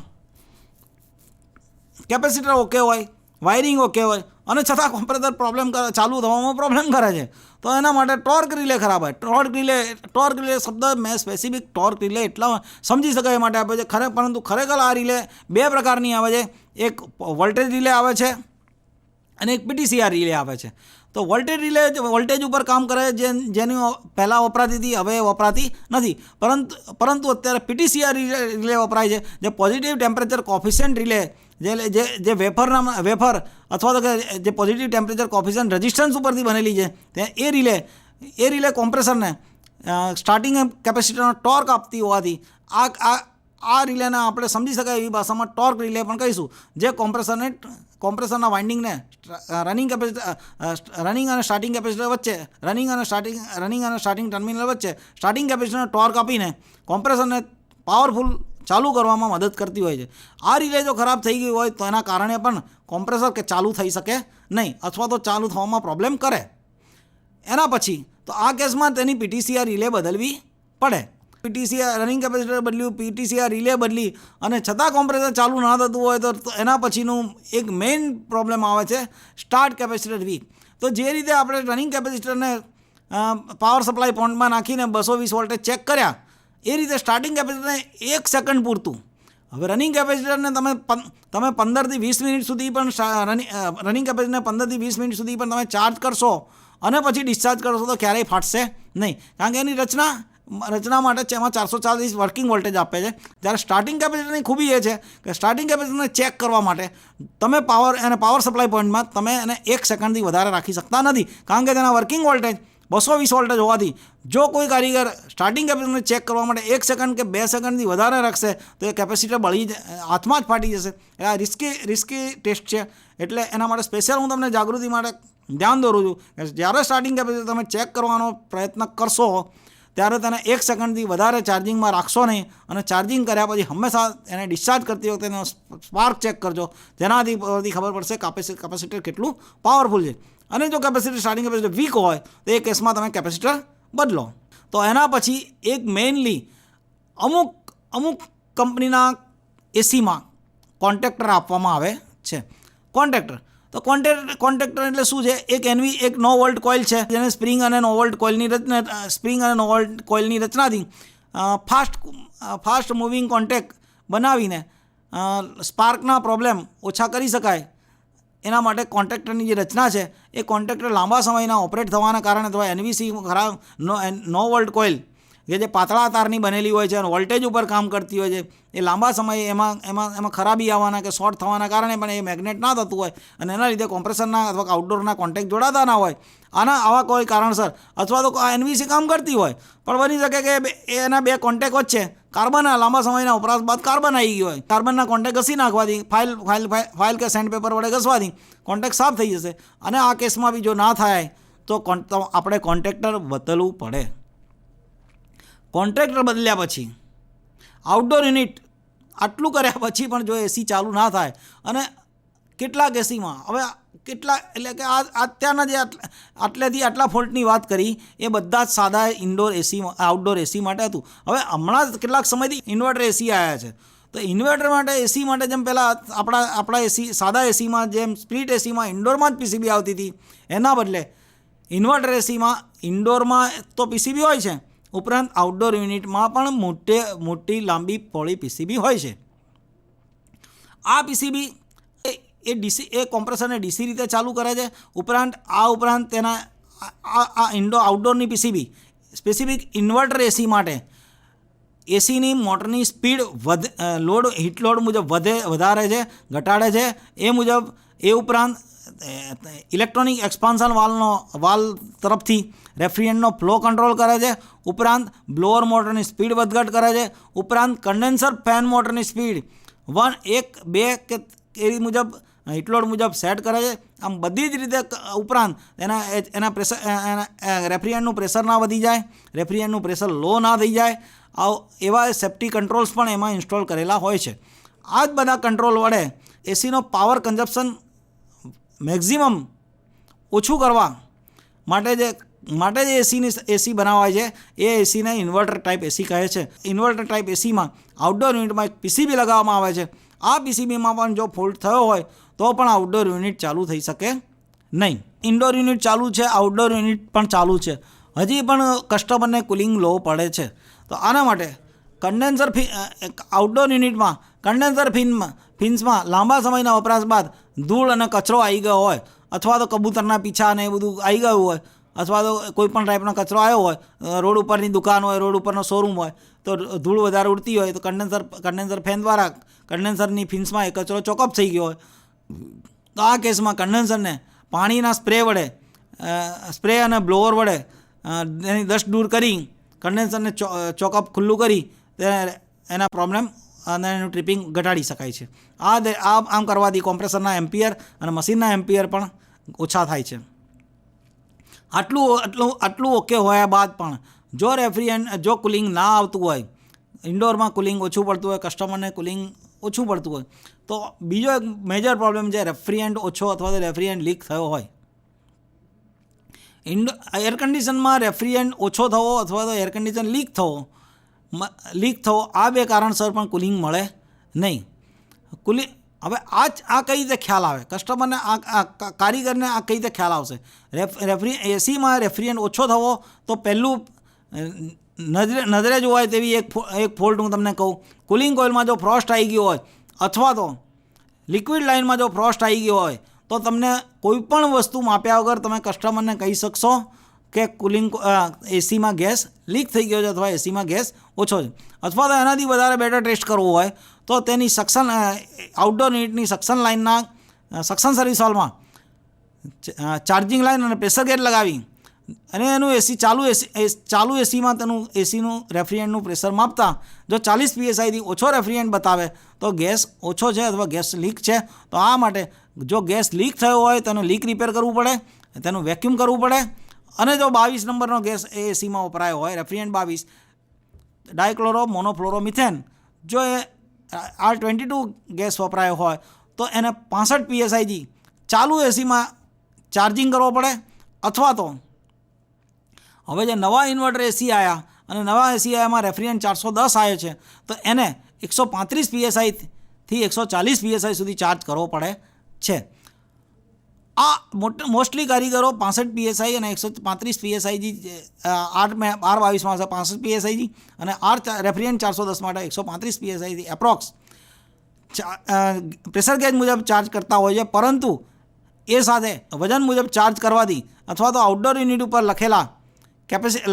કેપેસિટર ઓકે હોય, વાયરિંગ ઓકે હોય અને છતાં કોમ્પ્રેસર ચાલુ થવામાં પ્રોબ્લેમ કરે છે તો એના માટે ટોર્ક રિલે ખરાબ હોય. ટોર્ક રિલે શબ્દ મેં સ્પેસિફિક ટોર્ક રિલે એટલા સમજી શકાય માટે આપે છે પરંતુ ખરેખર આ રિલે 2 પ્રકારની આવે છે. એક વોલ્ટેજ રિલે આવે છે અને એક પીટીસીઆર રિલે આવે છે. તો વોલ્ટેજ રિલે વોલ્ટેજ ઉપર કામ કરે જેની પહેલાં વપરાતી હતી, હવે વપરાતી નથી, પરંતુ અત્યારે પીટીસીઆર રિલે વપરાય છે, જે પોઝિટિવ ટેમ્પરેચર કોફિશિયન્ટ રિલે જે વેફર અથવા તો કે જે પોઝિટિવ ટેમ્પરેચર કોફિશિયન્ટ રેઝિસ્ટન્સ ઉપરથી બનેલી છે એ રિલે કોમ્પ્રેસરને સ્ટાર્ટિંગ કેપેસિટરનો ટોર્ક આપતી હોવાથી આ રિલેને આપણે સમજી શકાય એવી ભાષામાં ટોર્ક રિલે પણ કહીશું, જે કોમ્પ્રેસરના વાઇન્ડિંગને રનિંગ અને સ્ટાર્ટિંગ કેપેસિટર વચ્ચે રનિંગ અને સ્ટાર્ટિંગ ટર્મિનલ વચ્ચે સ્ટાર્ટિંગ કેપેસિટરનો ટોર્ક આપીને કોમ્પ્રેસરને પાવરફુલ ચાલુ કરવામાં મદદ કરતી હોય છે. આ રિલે જો ખરાબ થઈ ગઈ હોય તો એના કારણે પણ કોમ્પ્રેસર ચાલુ થઈ શકે નહીં અથવા તો ચાલુ થવામાં પ્રોબ્લેમ કરે. એના પછી તો આ કેસમાં તેની પીટીસીઆર રિલે બદલવી પડે. પીટીસીઆર રનિંગ કેપેસિટર બદલ્યું, પીટીસીઆર રિલે બદલી અને છતાં કોમ્પ્રેસર ચાલુ ના થતું હોય તો એના પછીનું એક મેઇન પ્રોબ્લેમ આવે છે સ્ટાર્ટ કેપેસિટર વીક. તો જે રીતે આપણે રનિંગ કેપેસિટરને પાવર સપ્લાય પોઈન્ટમાં નાખીને 220 વોલ્ટેજ ચેક કર્યા, એ રીતે સ્ટાર્ટિંગ કેપેસિટરને 1 સેકન્ડ પૂરતું. હવે રનિંગ કેપેસિટરને તમે 15 થી 20 મિનિટ સુધી પણ રનિંગ કેપેસિટરને 15 થી 20 મિનિટ સુધી પણ તમે ચાર્જ કરશો અને પછી ડિસ્ચાર્જ કરશો તો ક્યારેય ફાટશે નહીં, કારણ કે એની રચના માટે એમાં 440 વર્કિંગ વોલ્ટેજ આપે છે. જ્યારે સ્ટાર્ટિંગ કેપેસિટરની ખૂબી એ છે કે સ્ટાર્ટિંગ કેપેસિટરને ચેક કરવા માટે તમે પાવર સપ્લાય પોઈન્ટમાં તમે એને 1 સેકન્ડથી વધારે રાખી શકતા નથી, કારણ કે તેના વર્કિંગ વોલ્ટેજ 220 વોલ્ટેજ હોવાથી જો કોઈ કારીગર સ્ટાર્ટિંગ કેપેસિટરને ચેક કરવા માટે 1 સેકન્ડ કે 2 સેકન્ડથી વધારે રાખશે તો એ કેપેસિટર હાથમાં જ ફાટી જશે. એ આ રિસ્કી ટેસ્ટ છે, એટલે એના માટે સ્પેશિયલ હું તમને જાગૃતિ માટે ધ્યાન દોરું છું કે જ્યારે સ્ટાર્ટિંગ કેપેસિટર તમે ચેક કરવાનો પ્રયત્ન કરશો ત્યારે તેને 1 સેકન્ડથી વધારે ચાર્જિંગમાં રાખશો નહીં, અને ચાર્જિંગ કર્યા પછી હંમેશા એને ડિસ્ચાર્જ કરતી વખતે એનો સ્પાર્ક ચેક કરજો, જેનાથી ખબર પડશે કેપેસિટર કેટલું પાવરફુલ છે. અને જો કેપેસિટર સ્ટાર્ટિંગ કેપેસિટર વીક હોય તો એ કેસમાં તમે કેપેસિટર બદલો. તો એના પછી એક મેઇનલી અમુક કંપનીના એસીમાં કોન્ટેક્ટર આપવામાં આવે છે. કોન્ટેક્ટર એટલે શું છે? એક એક 9 વોલ્ટ કોઇલ છે, જેને સ્પ્રિંગ અને 9 વોલ્ટ કોઇલની રચનાથી ફાસ્ટ મૂવિંગ કોન્ટેક્ટ બનાવીને સ્પાર્કના પ્રોબ્લેમ ઓછા કરી શકાય. એના માટે કોન્ટ્રાક્ટરની જે રચના છે એ કોન્ટ્રાક્ટર લાંબા સમયના ઓપરેટ થવાના કારણે અથવા એનવીસી ખરાબ 9 વોલ્ટ કોઇલ કે જે પાતળા તારની બનેલી હોય છે અને વોલ્ટેજ ઉપર કામ કરતી હોય છે, એ લાંબા સમયે એમાં ખરાબી આવવાના કે શોર્ટ થવાના કારણે પણ એ મેગ્નેટ ના થતું હોય અને એના લીધે કોમ્પ્રેસરના અથવા આઉટડોરના કોન્ટેક્ટ જોડાતા ના હોય. આવા કોઈ કારણસર અથવા તો એનવીસી કામ કરતી હોય પણ બની શકે કે એના 2 કોન્ટેક્ટ વચ્ચે કાર્બન લાંબા સમયના વપરાશ બાદ કાર્બન આવી ગયો હોય. કાર્બનના કોન્ટેક્ટ ઘસી નાખવાથી ફાઇલ કે સેન્ડ પેપર વડે ઘસવાથી કોન્ટેક્ટ સાફ થઈ જશે. અને આ કેસમાં બી જો ના થાય તો આપણે કોન્ટ્રાક્ટર બદલવું પડે. કોન્ટ્રાક્ટર બદલ્યા પછી આઉટડોર યુનિટ આટલું કર્યા પછી પણ જો એસી ચાલુ ના થાય, અને કેટલાક એસીમાં હવે એટલે કે અત્યારના જે આટલા ફોલ્ટની વાત કરી એ બધા જ સાદા આઉટડોર એસી માટે હતું. હવે હમણાં જ કેટલાક સમયથી ઇન્વર્ટર એસી આવ્યા છે. તો ઇન્વર્ટર માટે એસી માટે જેમ પહેલાં આપણા એસી સાદા એસીમાં જેમ સ્પ્લિટ એસીમાં ઇન્ડોરમાં જ પીસીબી આવતી હતી, એના બદલે ઇન્વર્ટર એસીમાં ઇન્ડોરમાં તો પીસીબી હોય છે, ઉપરાંત આઉટડોર યુનિટમાં પણ મોટી લાંબી પહોળી પીસીબી હોય છે. આ પીસીબી એ કોમ્પ્રેસરને ડીસી રીતે ચાલુ કરે છે. ઉપરાંત તેના આઉટડોરની પીસીબી સ્પેસિફિક ઇન્વર્ટર એસી માટે એસીની મોટરની સ્પીડ હીટ લોડ મુજબ વધારે છે, ઘટાડે છે. એ ઉપરાંત ઇલેક્ટ્રોનિક એક્સપાન્શન વાલ્વ તરફથી રેફ્રિજરન્ટનો ફ્લો કંટ્રોલ કરે છે. ઉપરાંત બ્લોઅર મોટરની સ્પીડ વધઘટ કરે છે. ઉપરાંત કન્ડેન્સર ફેન મોટરની સ્પીડ 1, 2 કે એ મુજબ હીટલોડ મુજબ સેટ કરે છે. આમ બધી જ રીતે ઉપરાંત એના પ્રેશર રેફ્રિજરન્ટનું પ્રેશર ના વધી જાય, રેફ્રિજરન્ટનું પ્રેશર લો ના થઈ જાય, એવા સેફ્ટી કંટ્રોલ્સ પણ એમાં ઇન્સ્ટોલ કરેલા હોય છે. આ જ બધા કંટ્રોલ વડે એસીનો પાવર કન્ઝપ્શન મેક્ઝિમમ ઓછું કરવા માટે જે એસી બનાવાય છે એ એસીને ઇન્વર્ટર ટાઈપ એસી કહે છે. ઇન્વર્ટર ટાઈપ એસીમાં આઉટડોર યુનિટમાં એક પીસીબી લગાવવામાં આવે છે. આ પીસીબીમાં પણ જો ફોલ્ટ થયો હોય તો પણ આઉટડોર યુનિટ ચાલુ થઈ શકે નહીં. ઇન્ડોર યુનિટ ચાલુ છે, આઉટડોર યુનિટ પણ ચાલુ છે, હજી પણ કસ્ટમરને કુલિંગ લો પડે છે. તો આના માટે આઉટડોર યુનિટમાં કન્ડેન્સર ફિન્સમાં લાંબા સમયના વપરાશ બાદ ધૂળ અને કચરો આવી ગયો હોય, અથવા તો કબૂતરના પીછા ને એ બધું આવી ગયું હોય, અથવા તો કોઈ પણ ટાઈપનો કચરો આવ્યો હોય, રોડ ઉપરની દુકાન હોય, રોડ ઉપરનો શોરૂમ હોય, તો ધૂળ વધારે ઉડતી હોય તો કન્ડેન્સર ફેન દ્વારા કન્ડેન્સરની ફિન્સમાં એ કચરો ચોકઅપ થઈ ગયો હોય. તો આ કેસમાં કન્ડેન્સરને પાણીના સ્પ્રે અને બ્લોઅર વડે એની ડસ્ટ દૂર કરી કન્ડેન્સરને ચોકઅપ ખુલ્લું કરી એના પ્રોબ્લેમ અને એનું ટ્રિપિંગ ઘટાડી શકાય છે. આમ કરવાથી કોમ્પ્રેસરના એમ્પિયર અને મશીનના એમ્પિયર પણ ઓછા થાય છે. આટલું ઓકે હોયા બાદ પણ જો કુલિંગ ના આવતું હોય, ઇન્ડોરમાં કુલિંગ ઓછું પડતું હોય, કસ્ટમરને કુલિંગ ઓછું પડતું હોય, તો બીજો એક મેજર પ્રોબ્લેમ છે રેફ્રિજરન્ટ ઓછો અથવા તો રેફ્રિજરન્ટ લીક થયો હોય. એર કન્ડિશનમાં રેફ્રિજરન્ટ ઓછો થવો અથવા તો એર કન્ડિશન લીક થવો લીક થવો, આ બે કારણસર પણ કુલિંગ મળે નહીં. કુલિંગ હવે આ કઈ રીતે ખ્યાલ આવે કસ્ટમરને, આ કારીગરને આ કઈ રીતે ખ્યાલ આવશે? એસીમાં રેફ્રિજરન્ટ ઓછો થવો તો પહેલું નજરે જોવાય તેવી એક ફોલ્ટ હું તમને કહું. કુલિંગ કોઇલમાં જો ફ્રોસ્ટ આવી ગયો હોય અથવા તો લિક્વિડ લાઇનમાં જો ફ્રોસ્ટ આવી ગયો હોય તો તમને કોઈ પણ વસ્તુ માપ્યા વગર તમે કસ્ટમરને કહી શકશો કે કુલિંગ એસીમાં ગેસ લીક થઈ ગયો છે અથવા એસીમાં ગેસ ઓછો છે. અથવા તો એનાથી વધારે બેટર ટેસ્ટ કરવો હોય તો તેની સક્શન આઉટડોર યુનિટની સક્શન લાઇનના સક્શન સર્વિસ હોલમાં ચાર્જિંગ લાઇન અને પ્રેશર ગેજ લગાવી અને એનું ચાલુ એસીમાં તેનું એસીનું રેફ્રિજરન્ટનું પ્રેશર માપતા જો 40 PSIથી ઓછો રેફ્રિજરન્ટ બતાવે તો ગેસ ઓછો છે અથવા ગેસ લીક છે. તો આ માટે જો ગેસ લીક થયો હોય તેનું લીક રિપેર કરવું પડે, તેનું વેક્યુમ કરવું પડે. અને જો 22 નંબરનો ગેસ એ એસીમાં વપરાયો હોય, રેફ્રિજરન્ટ 22 ડાયક્લોરો મોનોફ્લોરોમિથેન, જો એ R22 ગેસ વપરાયો હોય તો એને 65 PSIથી ચાલુ એસીમાં ચાર્જિંગ કરવો પડે. અથવા તો હવે જે નવા ઇન્વર્ટર એસી આવ્યા અને નવા એસી આવ્યામાં રેફ્રિજરન્ટ 410 આવ્યો છે તો એને 135 PSIથી 140 PSI સુધી ચાર્જ કરવો પડે છે. આ મોસ્ટલી કારીગરો 65 PSI અને 135 PSIથી R22 માં 65 PSIથી અને રેફ્રિજરન્ટ 410 માટે 135 PSIથી એપ્રોક્સ પ્રેશર ગેજ મુજબ ચાર્જ કરતા હોય છે. પરંતુ એ સાથે વજન મુજબ ચાર્જ કરવાથી અથવા તો આઉટડોર યુનિટ ઉપર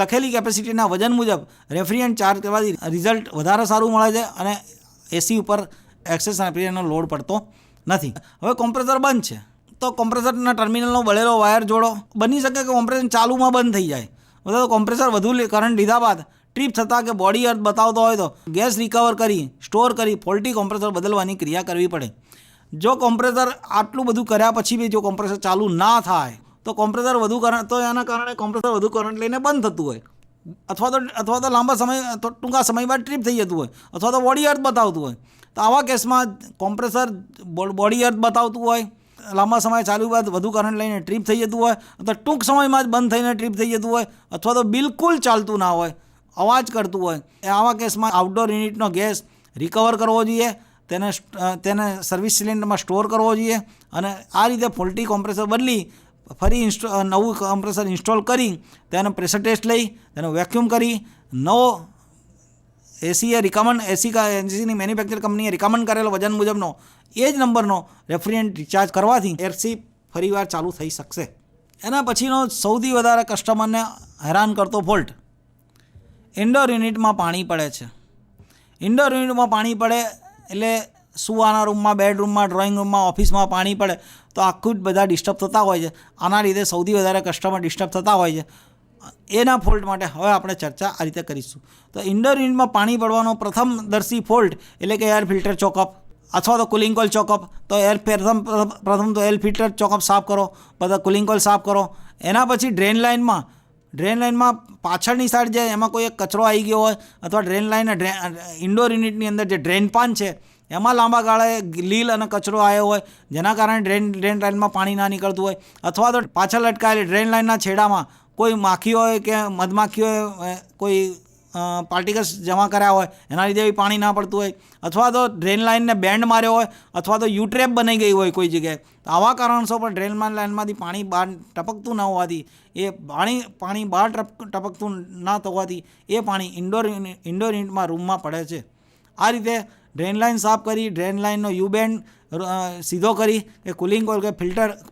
લખેલી કેપેસિટીના વજન મુજબ રેફ્રિજરન્ટ ચાર્જ કરવાથી રિઝલ્ટ વધારે સારું મળે છે અને એસી ઉપર એક્સેસ રેફ્રિજરન્ટનો લોડ પડતો નથી. હવે કોમ્પ્રેસર બંધ છે તો કોમ્પ્રેસરના ટર્મિનલનો બળેલો વાયર જોડો. બની શકે કે કોમ્પ્રેસર ચાલુમાં બંધ થઈ જાય અથવા તો કોમ્પ્રેસર વધુ કરંટ લીધા બાદ ટ્રીપ થતાં કે બોડી અર્થ બતાવતો હોય તો ગેસ રિકવર કરી સ્ટોર કરી ફોલ્ટી કોમ્પ્રેસર બદલવાની ક્રિયા કરવી પડે. જો કોમ્પ્રેસર આટલું બધું કર્યા પછી બી જો કોમ્પ્રેસર ચાલુ ના થાય તો કોમ્પ્રેસર વધુ કરંટ, તો એના કારણે કોમ્પ્રેસર વધુ કરંટ લઈને બંધ થતું હોય અથવા તો લાંબા સમય ટૂંકા સમય બાદ ટ્રીપ થઈ જતું હોય અથવા તો બોડી અર્થ બતાવતું હોય. તો આવા કેસમાં કોમ્પ્રેસર બોડી અર્થ બતાવતું હોય, લાંબા સમય ચાલુ બાદ વધુ કરંટ લઈને ટ્રીપ થઈ જતું હોય અથવા ટૂંક સમયમાં જ બંધ થઈને ટ્રીપ થઈ જતું હોય અથવા તો બિલકુલ ચાલતું ના હોય, અવાજ કરતું હોય, આવા કેસમાં આઉટડોર યુનિટનો ગેસ રિકવર કરવો જોઈએ, તેને સર્વિસ સિલિન્ડરમાં સ્ટોર કરવો જોઈએ અને આ રીતે ફોલ્ટી કોમ્પ્રેસર બદલી ફરી નવું કોમ્પ્રેસર ઇન્સ્ટોલ કરી તેનો પ્રેશર ટેસ્ટ લઈ તેનો વેક્યુમ કરી નવો એસીની મેન્યુફેક્ચર કંપનીએ રિકમેન્ડ કરેલો વજન મુજબનો એ જ નંબરનો રેફ્રિજરન્ટ રિચાર્જ કરવાથી એસી ફરીવાર ચાલુ થઈ શકશે. એના પછીનો સૌથી વધારે કસ્ટમરને હેરાન કરતો ફોલ્ટ ઇન્ડોર યુનિટમાં પાણી પડે છે. ઇન્ડોર યુનિટમાં પાણી પડે એટલે સુવાના રૂમમાં, બેડરૂમમાં, ડ્રોઈંગ રૂમમાં, ઓફિસમાં પાણી પડે તો આખું જ બધા ડિસ્ટર્બ થતા હોય છે. આના લીધે સૌથી વધારે કસ્ટમર ડિસ્ટર્બ થતા હોય છે. એના ફોલ્ટ માટે હવે આપણે ચર્ચા આ રીતે કરીશું. તો ઇન્ડોર યુનિટમાં પાણી પડવાનો પ્રથમદર્શી ફોલ્ટ એટલે કે એર ફિલ્ટર ચોકઅપ અથવા તો કુલિંગ કોઇલ ચોકઅપ. તો પ્રથમ તો એર ફિલ્ટર ચોકઅપ સાફ કરો, પછી કુલિંગ કોઇલ સાફ કરો. એના પછી ડ્રેન લાઇનમાં પાછળની સાઈડ જે એમાં કોઈ એક કચરો આવી ગયો હોય અથવા ડ્રેન લાઇન ઇન્ડોર યુનિટની અંદર જે ડ્રેન પાન છે એમાં લાંબા ગાળે લીલ અને કચરો આવ્યો હોય જેના કારણે ડ્રેન લાઇનમાં પાણી ના નીકળતું હોય અથવા તો પાછળ લટકાયેલી ડ્રેન લાઇનના છેડામાં કોઈ માખી હોય કે મધમાખીઓએ કોઈ પાર્ટિકલ્સ જમા કર્યા હોય એના લીધે બી પાણી ના પડતું હોય અથવા તો ડ્રેન લાઇનને બેન્ડ માર્યો હોય અથવા તો યુટ્રેપ બની ગઈ હોય કોઈ જગ્યાએ. તો આવા કારણસો પણ ડ્રેન લાઇનમાંથી પાણી બહાર ટપકતું ન હોવાથી પાણી બહાર ટપકતું ના થવાથી એ પાણી ઇન્ડોર યુનિટમાં રૂમમાં પડે છે. આ રીતે ડ્રેન લાઇન સાફ કરી, ડ્રેન લાઇનનો યુ બેન્ડ સીધો કરી કે કુલિંગ કોઇલ કે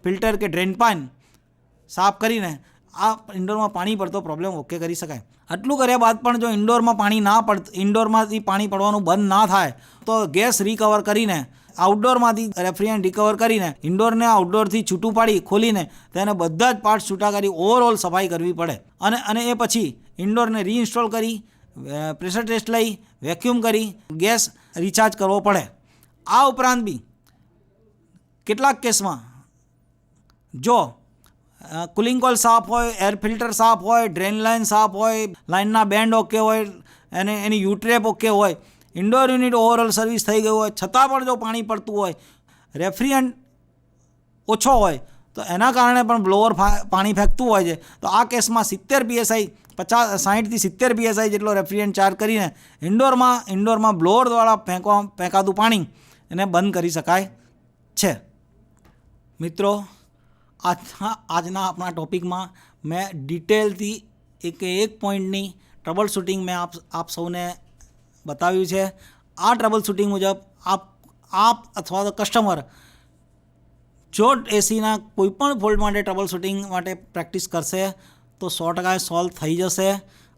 ફિલ્ટર કે ડ્રેન પાઇપ સાફ કરીને આ ઇન્ડોરમાં પાણી પડતો પ્રોબ્લેમ ઓકે કરી શકાય. આટલું કર્યા બાદ પણ જો ઇન્ડોરમાંથી પાણી પડવાનું બંધ ના થાય તો ગેસ રિકવર કરીને આઉટડોરમાંથી રેફ્રિજરન્ટ રિકવર કરીને ઇન્ડોરને આઉટડોરથી છૂટું પાડી ખોલીને તેને બધા જ પાર્ટ છૂટા કરી ઓવરઓલ સફાઈ કરવી પડે અને એ પછી ઇન્ડોરને રીઇન્સ્ટોલ કરી પ્રેશર ટેસ્ટ લઈ વેક્યુમ કરી ગેસ રિચાર્જ કરવો પડે. આ ઉપરાંત બી કેટલાક કેસમાં જો કુલિંગ કોઇલ સાફ હોય, એર ફિલ્ટર સાફ હોય, ડ્રેન લાઇન સાફ હોય, લાઇનના બેન્ડ ઓકે હોય અને એની યુટ્રેપ ઓકે હોય, ઇન્ડોર યુનિટ ઓવરઓલ સર્વિસ થઈ ગયું હોય છતાં પણ જો પાણી પડતું હોય, રેફ્રિજરન્ટ ઓછો હોય તો એના કારણે પણ બ્લોઅર પાણી ફેંકતું હોય છે. તો આ કેસમાં 70 PSI 60થી 70 PSI જેટલો રેફ્રિજરન્ટ ચાર્જ કરીને ઇન્ડોરમાં બ્લોઅર દ્વારા ફેંકાતું પાણી એને બંધ કરી શકાય છે. મિત્રો, આજના આપણા ટોપિકમાં મેં ડિટેલથી એક પોઈન્ટની ટ્રબલ શૂટિંગ મેં આપ સૌને બતાવ્યું છે. આ ટ્રબલ શૂટિંગ મુજબ આપ અથવા તો કસ્ટમર જો એસીના કોઈપણ ફોલ્ટ માટે ટ્રબલ શૂટિંગ માટે પ્રેક્ટિસ કરશે તો 100% સોલ્વ થઈ જશે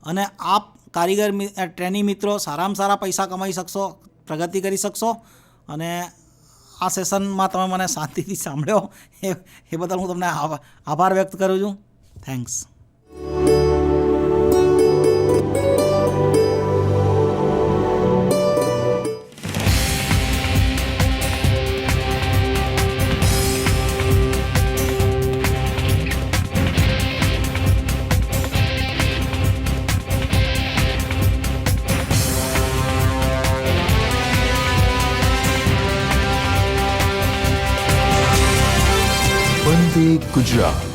અને આપ કારીગર ટ્રેની મિત્રો સારામાં સારા પૈસા કમાઈ શકશો, પ્રગતિ કરી શકશો. અને આ સેશનમાં તમે મને શાંતિથી સાંભળ્યો એ બદલ હું તમને આભાર વ્યક્ત કરું છું. થેન્ક્સ. વંદે ગુજરાત.